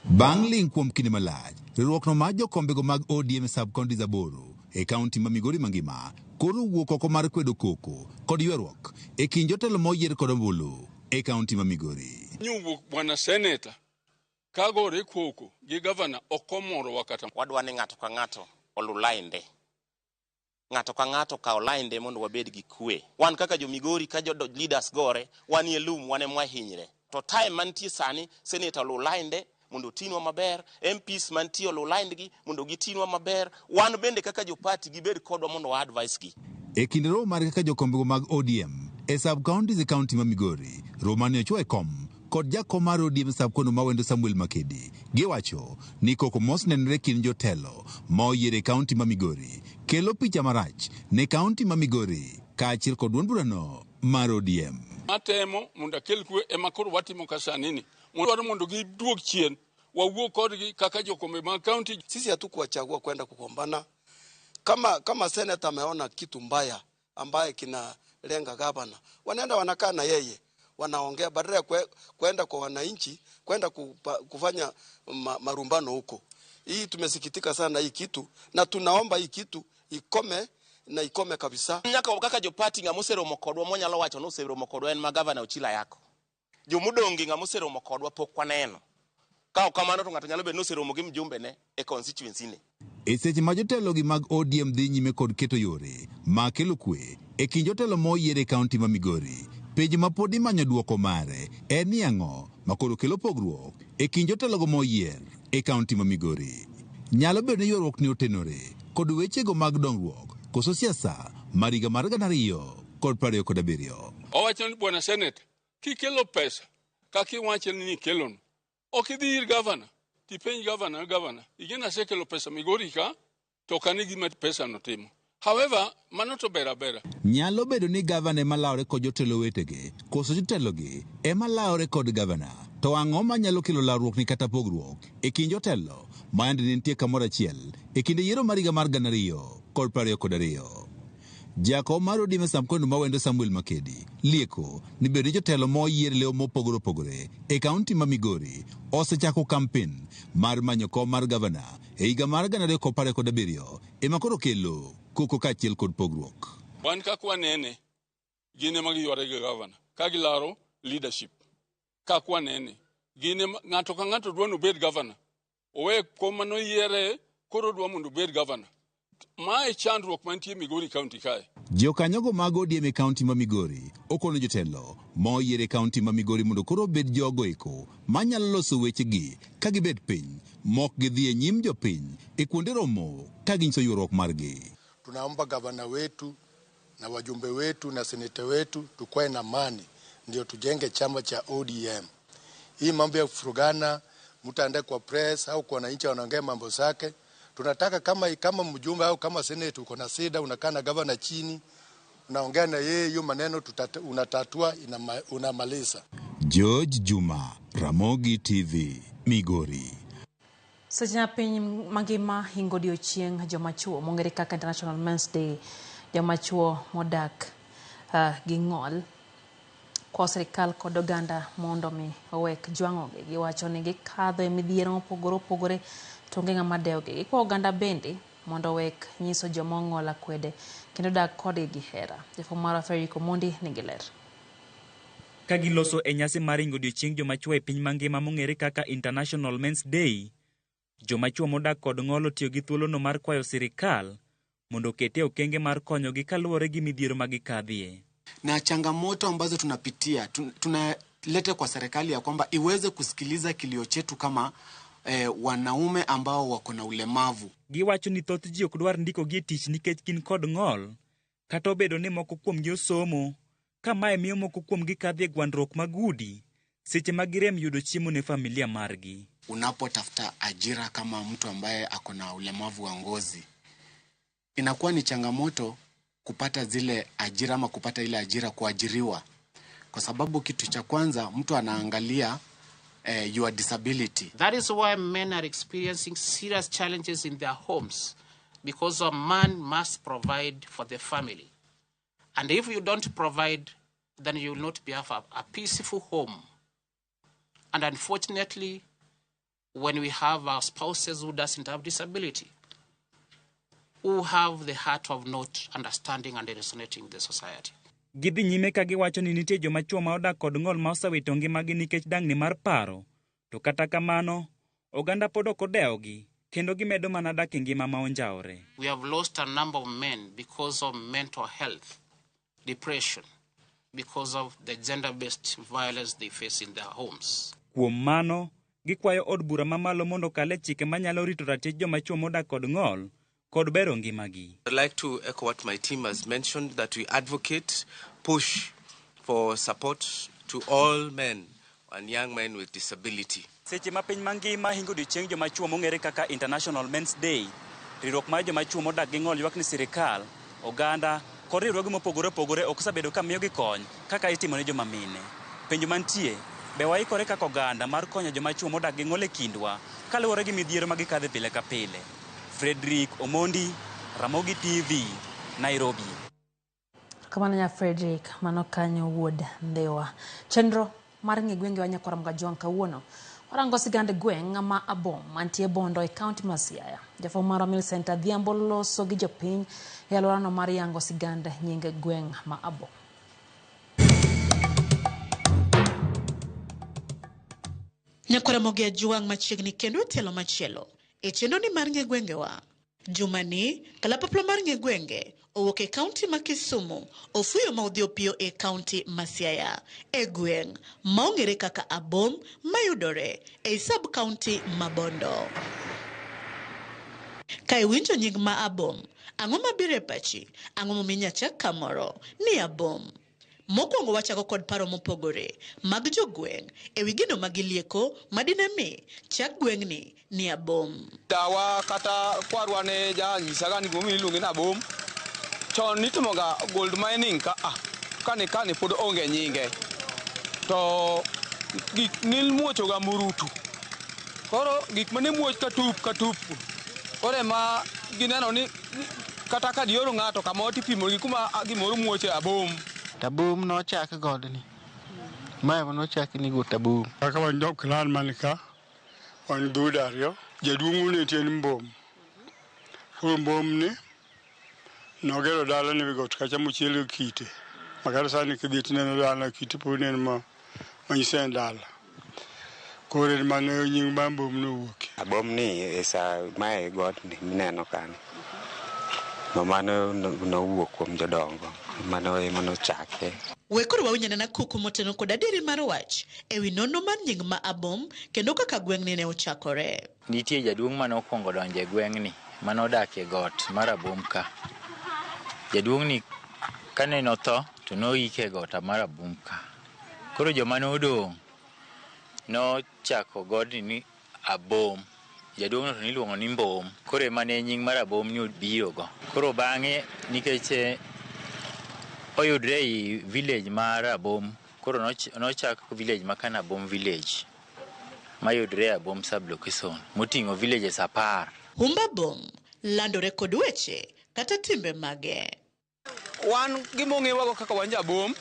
Bang' ling kuom kinde malach, riwruokno mar jokombego mag ODM e sub-counties aboro e kaunti ma Migori mangima koro wuok oko mar kwedo koko kod ywaruok e kind jotelo ma oyier kod ombulu e kaunti ma Migori. Nyubu bwana seneta kagore koko gi gavana okomoro wakata. Wadwa ni ng'ato ka ng'ato olulainde. Ng'ato ka ng'ato ka olainde mondo wabed gi kwe. Wan kaka jo Migori ka jo leaders gore, wan ye lum wan emwa hinyre. To time mantie sani seneta olulainde mondo tinwa maber, MPs mantie olulaindgi mondo gitinwa maber, wan bende kaka jo party gibed kodwa mondo wa advice gi. E kinde romo mar kaka jokombego mag ODM e sub-counties e kaunti ma Migori, Romani Ochwe kom kod jakom mar ODM sub-kono ma wendo Samuel Makedi giwacho ni koko mos nenore kind jotelo ma oyier e kaunti ma Migori kelo picha marach ne kaunti ma Migori kaachiel kod duond burano mar ODM. Matemo mondo akel kwe ema koro watimo kasanini. Mwado mondo giduok chien wawuok kodgi kaka jokombe ma kaunti. Sisi hatukuwachagua kwenda kugombana. Kama seneta ameona kitu mbaya ambaye kinalenga gavana, wanaenda wanakaa na yeye, wanaongea badala ya kwenda kwa wananchi, kwenda kufanya marumbano huko. Hii tumesikitika sana hii kitu, na tunaomba hii kitu ikome kabisa. Nyaka kaka jo party ng'amosero mokodwa monyalo wacho no sero mokodwa en ma gavana Ochila yako. Jomudongi ng'amosero mokodwa pok waneno. Ka kamano to ng'ato nyalo bedo no sero mogi mjumbe ne e constituency ne. E seche ma jotelo gi mag ODM dhi nyime kod keto yore ma kelo kwe e kind jotelo ma oyier e kaunti ma Migori, penjo ma pod imanyo duoko mare en ni ang'o ma koro kelo pogruok e kind jotelogo ma oyier e kaunti ma Migori. Nyalo bedo ni ywaruok ni otenore kod wechego mag dongruok koso siasa mar higa mar 2027. Owacho ni bwana seneta kikelo pesa kakiwacho ni kelon ok idhi ir gavana tipenj gavana igena sekelo pesa Migori ka to kane gima pesa no timo. However, mano to bera. Nyalo bedo ni gavana ema lawre kod jotelo wetege koso jotelogi ema lawre kod gavana. To ang'o ma nyalo kelo lawruok ni kata pogruok e kind jotelo ma yande nitie kamoro achiel e kinde yiero mar higa mar 2022. Jakom mar ODM sub-kono ma wendo Samuel Makedi lieko ni bedo jotelo ma oyier leo mopogore opogore e kaunti ma Migori osechako kampen mar manyo kom mar gavana e higa mar 2027 ema koro kelo koko kaachiel kod pogruok. Wan kakwa nene gine mag yware gi gavana ka gilaro leadership. Kakwa nene gine ng'ato ka ng'ato dwa no bed gavana owe kom no yiere koro dwa mondo bed gavana. Mae chandruok mantie Migori County kae. Jokanyogo mag ODM e kaunti ma Migori okono jotelo ma oyier e kaunti ma Migori mondo koro bed jogo eko manyalo loso wechegi ka gibed piny mok gidhi e nyim jopiny e kuonde romo ka ginyiso ywaruok margi. Tunaomba gavana wetu na wajumbe wetu na seneta wetu tukue na amani, ndio tujenge chama cha ODM. Hii mambo ya kufurugana, mtu aende kwa press au kwa wananchi wanaongea mambo zake. Tunataka kama mjumbe au kama seneta uko na shida, unakaa na gavana chini, unaongea na yeye, hiyo maneno unatatua, unamaliza. George Juma, Ramogi TV, Migori. Sejana piny mangima hingo odiochieng' jomachuo mong'ere kaka International Men's Day, jomachuo modak gi ng'ol kwa sirikal kod oganda mondo mi owek jwang'ogi. Giwacho ni gikadho e midhiero mopogore opogore to onge ng'ama dewogi. Gikwayo oganda bende mondo owek nyiso joma ong'ol akwede kendo dak kodgi gi hera. Jafwambo marwa Fredrick Omondi nigi ler. Ka giloso e nyasi mar hingo odiochieng' jomachuo e piny mangima mong'ere kaka International Men's Day, jomachuo modak kod ng'ol otiyo gi thuolono mar kwayo sirikal mondo okete okenge mar konyogi kaluwore gi midhiero magikadhie. Na changamoto ambazo tunapitia, tunaleta kwa serikali ya kwamba iweze kusikiliza kilio chetu kama wanaume ambao wako na ulemavu. Giwacho ni thoth ji ok dwar ndiko gi tich nikech gin kod ng'ol, kata obedo ni moko kuomgi osomo, ka mae miyo moko kuomgi kadhie gwandruok mag udi seche ma girem yudo chiemo ne familia margi. Unapotafuta ajira kama mtu ambaye ako na ulemavu wa ngozi, inakuwa ni changamoto kupata zile ajira ama kupata ile ajira, kuajiriwa, kwa sababu kitu cha kwanza mtu anaangalia your disability. That is why men are experiencing serious challenges in their homes, because a man must provide for the family. And if you don't provide, then you will not be have a peaceful home. And unfortunately, when we have our spouses who doesn't have disability, who have the heart of not understanding and resonating the society. Gidhi nyime ka giwacho ni nitie jomachuo ma odak kod ng'ol ma osewito ngimagi nikech dang'ni mar paro, to kata kamano oganda pod ok odewogi kendo gimedo mana dak e ngima ma onjawre. We have lost a number of men because of mental health, depression, because of the gender-based violence they face in their homes. Kuom mano, gikwayo od bura mamalo mondo kale chike manyalo rito ratich jomachuo modak kod ng'ol kod bero ngimagi. I'd like to echo what my team has mentioned, that we advocate, push for support to all men and young men with disability. Seche ma piny mangima hingo odiochieng' jomachuo mong'ere kaka International Men's Day, riwruok mar jomachuo modak gi ng'ol ywak ni sirikal, oganda kod riwruoge mopogore opogore ok osebedo ka miyogi kony kaka itimo ne joma mine. Penjo mantie, be waikore kaka oganda mar konyo jomachuo modak gi ng'ol e kindwa kaluwore gi midhiero ma gikadhe pile ka pile. Fredrick Omondi, Ramogi TV, Nairobi. Kamano nya Fredrick, mano kanyo wuod Ndewa. Chenro mar ng'i gwenge wanyakora mga juang kawuono. Warango sigande gweng' ma Abom, mantie Bondo e kaunti ma Siaya. Jafwambo marwa Millicent Adhiambo loso gi jopiny e alworano mar yango sigande nyinge gweng' ma Abom. Nyakora ya juang machiegni kendo telo machielo. E chenro ni mar ng'e gwengewa. Jumani, kalapapla mar ng'e gwenge owuok e kaunti ma Kisumu, ofuyo ma odhi opiyo e kaunti ma Siaya, e gweng' ma ong'ere kaka Abom mayudore e sub kaunti ma Bondo. Ka iwinjo nying ma Abom, ang'o mabiro e pachi? Ang'o momiyo chak kamoro ni Abom? Mokwongo wachako kod paro mopogore mag jogweng' e wi gino magilieko madinami chak gweng'ni ni Abom. Dawa kata kwarwa ne ja nyisaga ni gomi iluonge na Abom. Chon nitimoga gold mining kane pod onge nyinge. To gik nilmuochoga murutu. Koro gik mane muoch katup. Koro ma gineno ni kata ka dioro ng'ato kama tipimo gi kuma gimoro muoche Abom. Tabum no chak godni. Mae no chak ni go tabum. Kaka wan jok clan manika wan dudario jaduongu ne tien Mbom. Koro Mbom ni nogero dala ni got kacha mochiel kite. Makara sani kidhi tineno dala kite pod nen ma nyisen dala. Koro en mane nying ma Mbom no wuok. Abom ni esa mae got ni mineno kan. Mano no wuok kuom jodongo. Mano chake. Wekuru wawinjana na kuku moteno kod adieri mar wach ewi nono mar nying ma Abom kendo kaka gweng'ni ne ochakore. Nitie jaduong' mane okwongo donjo e gweng'ni mane odak e got mar Abom ka. Jaduong' ni kane notho to noike gota mar Abom ka. Koro joma nodong' nochako godni ni Abom. Jaduong'no to niluongo ni Mbom. Koro ema ne nying mar Abom ni obirogo. Koro bang'e nikech oyudre i village mar Abom, koro nochak village makana Abom village mayudre e Abom sub-location moting'o villages 10. Humba Bom landore kod weche kata timbe mage. Wan gimong'ewago kaka wan Abom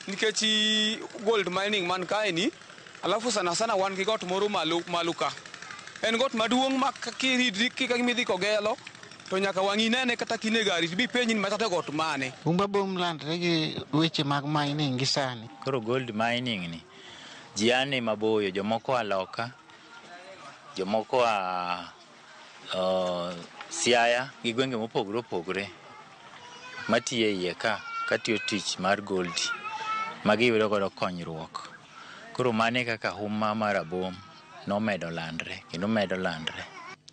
nikech gold mining man kaeni, alafu sana sana wan gi got moro malo ka. En got maduong' ma kimidhi kogelo to nyaka wang'i nene kata kine gari bi penji ni matata got mane. Humba Bom landre gi weche mag mining gi sani. Koro gold mining ni ji ane maboyo, jomoko aloka, jomoko Siaya gi gwenge mopogore opogore matiye iye ka tiyo tich mar gold magiyudo godo konyruok. Koro mane kaka huma mar Abom nomedo landre kendo medo landre.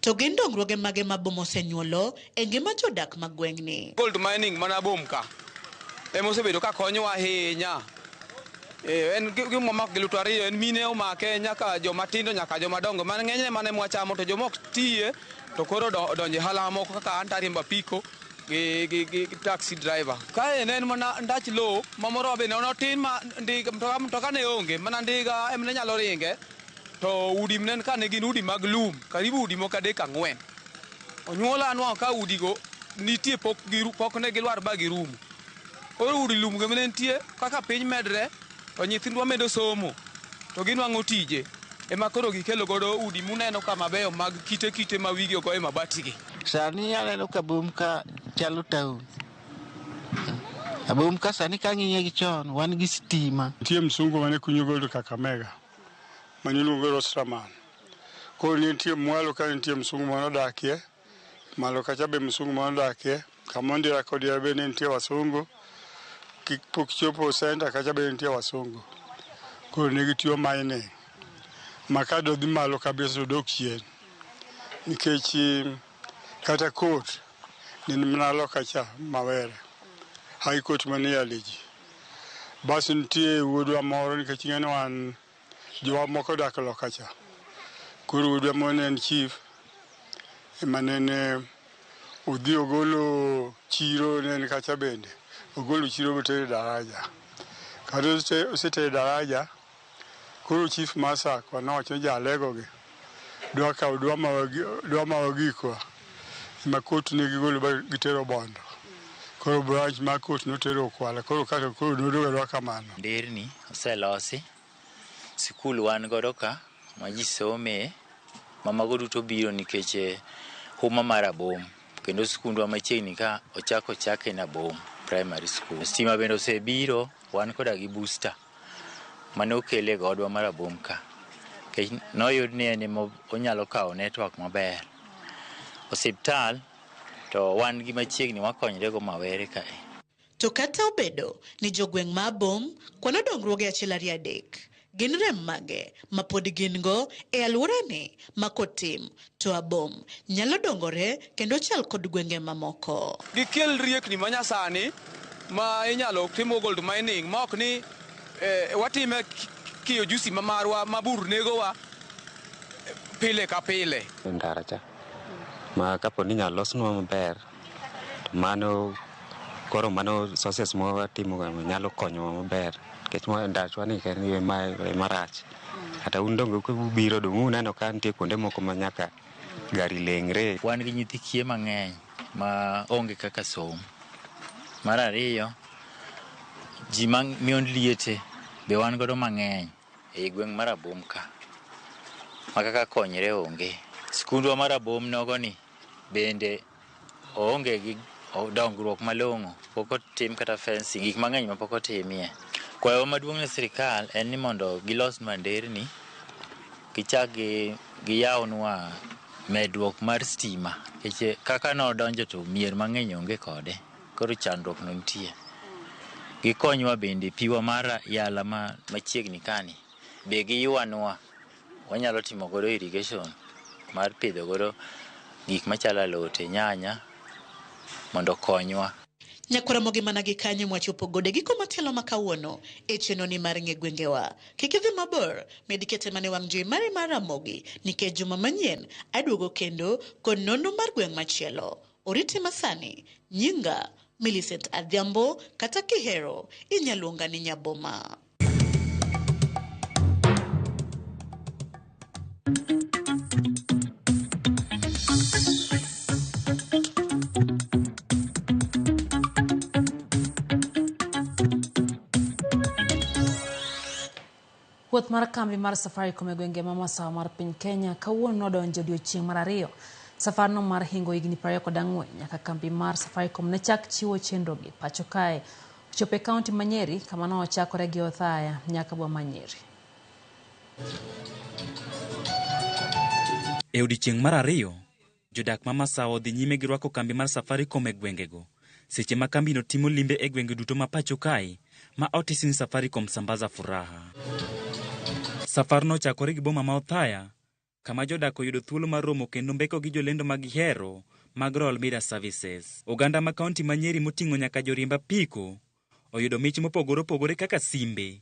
To gin dongruoge mage ma Bom osenyuolo e ngima jodak mag gweng'ni. Gold mining mana Bom ka emosebedo ka konyo ahinya. En gimo mak giluto ariyo, en mine omake nyaka joma tindo nyaka joma dongo. Man ng'enyne mane mwachamo to joma ok tiye to koro donje hala moko kaka an tariemba piko gi taxi driver. Kae ne en mana ndach lo mamoro be notin ma ndiga mtoka ne onge mana ndiga emne nyalo ringe. To udi mnen ka ne gin udi mag lum, karibu udi moko 3-4. Onyuola anwa ka udi go nitie pok ne gilwar ba girum. Koro udi lum go mnen tie kaka piny medre to nyithindwa medo somo to ginwang'o tije ema koro gikelo godo udi muneno ka mabeyo mag kite ma wigi ogo e mabati gi. Sani aneno ka Abom ka chalo town. Abom ka sani ka ng'iye gi chon wan gi stima. Nitie msungu mane kunyo gold Kakamega maniluongo Rostraman. Koro nitie mwalo ka nitie msungu manodakie, malo kacha be msungu manodakie, kamondira kodira be nitie wasungu, pok chopo center kacha be nitie wasungu. Koro negitiyo mining. Makado dhi malo kabisa dok chien. Nikech kata court ni mana loka cha Mawere. High court mane Aliji. Basi nitie wuodwa moro nikech ng'ene wan jowa moko dak loka cha. Koro wuodwa moro en chief emanene udhi ogolo chiro nen kacha bende. Ogolo chiro botere daraja. Kado osetere daraja. Koro chief Masak wanowacho jalego gi dwa mawa gikwa ma kot ne gigolo ba gitero bondo. Koro branch ma kot notero Kwale. Koro nodoga kamano. Nderni oselosi, sikul wan godo ka ma ji some, mamago duto biro nikech huma mar Abom. Kendo skundwa machiegni ka ochake na Abom primary school. Stima bende osebiro, wan koda gi booster mane okele godwa mar Abom ka. Noyud ni en onyalo kawo network maber. Osiptal to wan gi machiegni wakonyre go Mawere kae. To kata obedo ni jogweng' ma Abom kwano dongruoge achiel ariyo adek, gin rem mage ma pod gin go e alworani ma kotim to Abom nyalo dongore kendo chal kod gwenge mamoko. Gikel riekni manyasani ma inyalo timo gold mining ma ok ni watime kiyo jusi mamarwa mabur negowa pile ka pile. Ndara cha ma kapo ni nyalo losnwa maber, mano koro mano sources mo watimo nyalo konyo maber. Kech mo ndachwa ni ken marach. Hata undongo ko biro dungu neno ka nitie kuonde moko manyaka gari lengre. Wan gi nyithi kie mang'eny ma onge kaka som. Mar ariyo, ji miond liete be wan godo mang'eny e gweng' mar Abom ka. Ma kaka konyre onge. Skundwa mar Abom nogo ni bende onge gi dongruok malong'o. Pok otim kata fencing, gik mang'eny ma pok otimie. Kwayo maduong' ne sirikal en ni mondo gilosnwa nderni, gichak giyawnwa medruok mar stima. Kaka nodonjo to mier mang'eny onge kode. Koro chandruok no nitie. Gikonywa bende piwa mar yala machiegni kani. Be giywanwa. Wanyalo timo godo irrigation mar pidho godo gik machalo alote, nyanya mondo konywa. Nyakwaramogi managi kanye mwachopo gode giko matelo makawuono e chenoni mar ng'e gwengewa. Kikidhi mabor, medikete mane wang' jowi mari mar Ramogi nikech juma manyien aduogo kendo kod nonro mar gweng' machielo. Oriti masani, nyinga Millicent Adhiambo kata kihero inyaluonga ni Nyaboma. Wuoth mar kambi mar Safaricom e gwenge mamasawa mar piny Kenya kawuono donjo odiechieng' mar ariyo. Safarno mar hingo higni 24 nyaka kambi mar Safaricom ne chak chiwo chenrogi pacho kae ochopo e kaunti ma Nyeri kama ne ochakore gi Othaya nyaka Boma Nyeri. E odiechieng' mar ariyo, jodak mamasawa odhi nyime gi rwako kambi mar Safaricom e gwengego. Seche ma kambino timo limbe e gwenge duto ma pacho kae ma otisi ni Safaricom sambaza furaha. Safar no chakore gi boma ma Othaya, kama jodak oyudo thuolo mar romo kendo mbeko gi jolendo magihero mag Royal Media Services. Oganda ma kaunti ma Nyeri moting'o nyaka joriemb apiko oyudo mich mopogore opogore kaka simbe,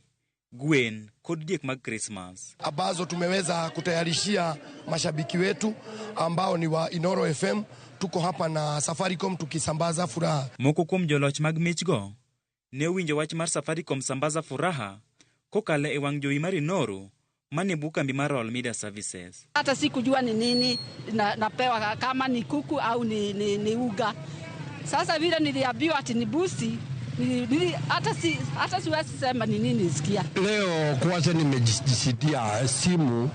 gwen kod diek mag Christmas. Ambazo tumeweza kutayarishia mashabiki wetu ambao ni wa Inoro FM. Tuko hapa na Safaricom tukisambaza furaha. Moko kuom joloch mag michgo ne owinjo wach mar Safaricom sambaza furaha kokale e wang' jowi mar Inoro mane bukambi mar Royal Media Services. Hata sikujua ni nini napewa kama ni kuku au ni uga. Sasa vile niliambiwa ati ni busi, hata siwezi sema ni nini nisikia. Leo kwanza nimejisidia simu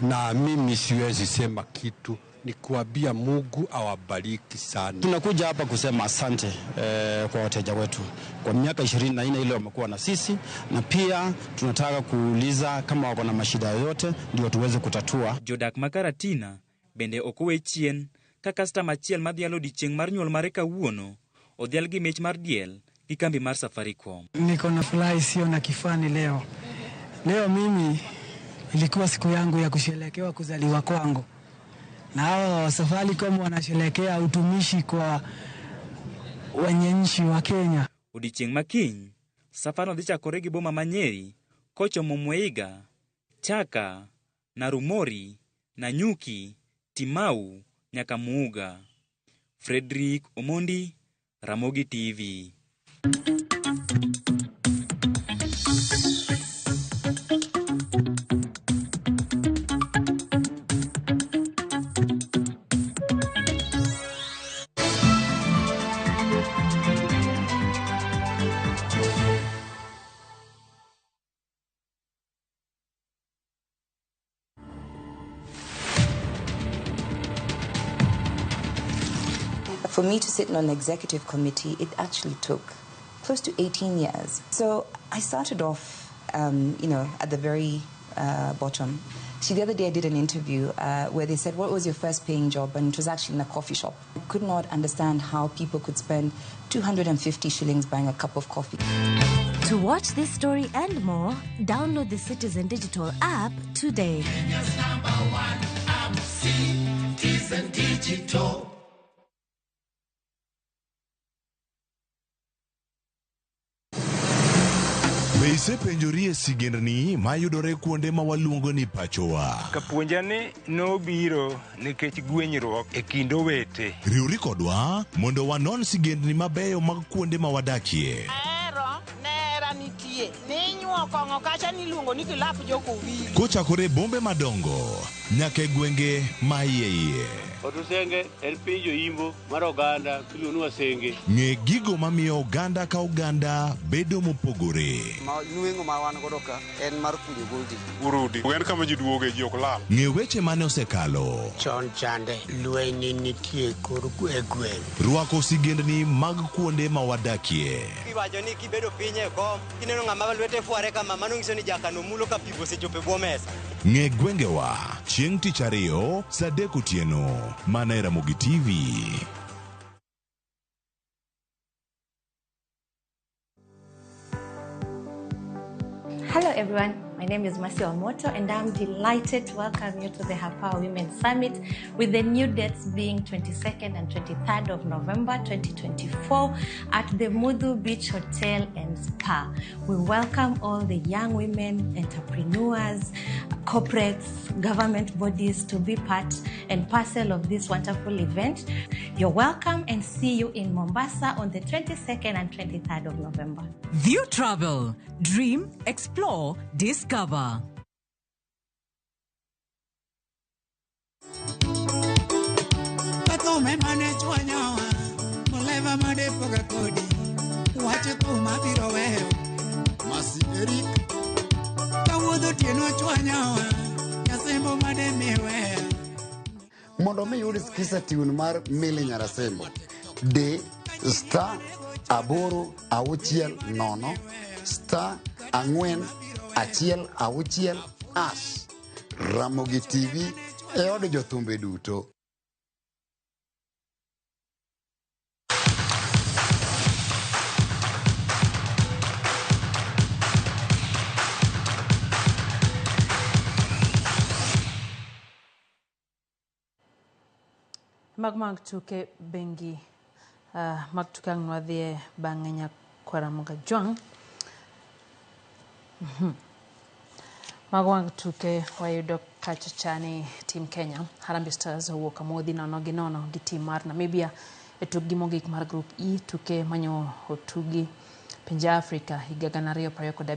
na mimi siwezi sema kitu. Ni kuambia Mungu awabariki sana. Tunakuja hapa kusema asante kwa wateja wetu. Kwa miaka 24 ile wamekuwa na sisi, na pia tunataka kuuliza kama wako na mashida yoyote ndio tuweze kutatua. Jodak makaratina bende okowe chien ka customer chiel madhialo odiechieng' mar nyuol mare kawuono odhial gi mich mar diel gi kambi mar Safaricom. Niko na furaha sio na kifani leo. Leo mimi ilikuwa siku yangu ya kusherehekea kuzaliwa kwangu. Na hao Safaricom wanasherehekea utumishi kwa wananchi wa Kenya. Odiechieng' makiny, Safarno dhi chakore gi boma ma Nyeri, kochomo Mweiga, Chaka, Narumori, Nanyuki, Timau nyaka Muuga. Frederick Omondi, Ramogi TV. For me to sit on an executive committee, it actually took close to 18 years. So I started off, at the very bottom. See, the other day I did an interview where they said, what was your first paying job? And it was actually in a coffee shop. I could not understand how people could spend 250 shillings buying a cup of coffee. To watch this story and more, download the Citizen Digital app today. Kenya's #1 app, Citizen Digital. Be isepenjori e sigendni mayudore kuonde ma waluongo ni pachowa? Kapuonjani nobiro nikech gwenyruok e kind owete. Riwri kodwa mondo wanon sigendni mabeyo mag kuonde ma wadakie. Nera nitie. Ninyuo kong'o kacha niluongo ni kilap jokowili. Kochakore bombe madongo nyaka e gwenge ma iye. Otusenge en piny joimbo mar oganda kiluonu wasenge. Ng'e gigo mamiyo oganda ka oganda bedo mopogore. Nueng'o ma wan godo ka en mar kunyo goldi. Urudi. En kama ji duoge ji ok lal. Ng'e weche mane osekalo. Chon chande lweny nitie kor gweng'. Rwako sigendni mag kuonde ma wadakie. Kiwacho ni kibedo piny e kom, kineno ng'ama lwete fuare kama mano nyiso ni jakano mulo ka pigo sechope bwo mesa. Ng'e gwengewa chieng' tich ariyo saa 3 otieno. Mana Ramogi TV. Hello everyone, My name is Mercy Omoto, and I'm delighted to welcome you to the Hapower Women Summit, with the new dates being 22nd and 23rd of November 2024 at the Mudu Beach Hotel and Spa. We welcome all the young women, entrepreneurs, corporates, government bodies to be part and parcel of this wonderful event. You're welcome, and see you in Mombasa on the 22nd and 23rd of November. View Travel. Dream, explore, discover. Mondo mi yud skisa tiun mar Milly Nyarasembo de star aboro auchiel nono star ang'wen achiel auchiel as Ramogi TV e od jothumbe duto. Mag tuke bengi mag tuke ang nwadhie bang'e Nyakwara Mogajwang. Mag tuke wayudo kachachani Team Kenya Harambee Stars owuok amodhi 0-0 gi team mar Namibia e tukgi mogik mar Group E, tuke manyo otugi pinje Afrika higa 2020.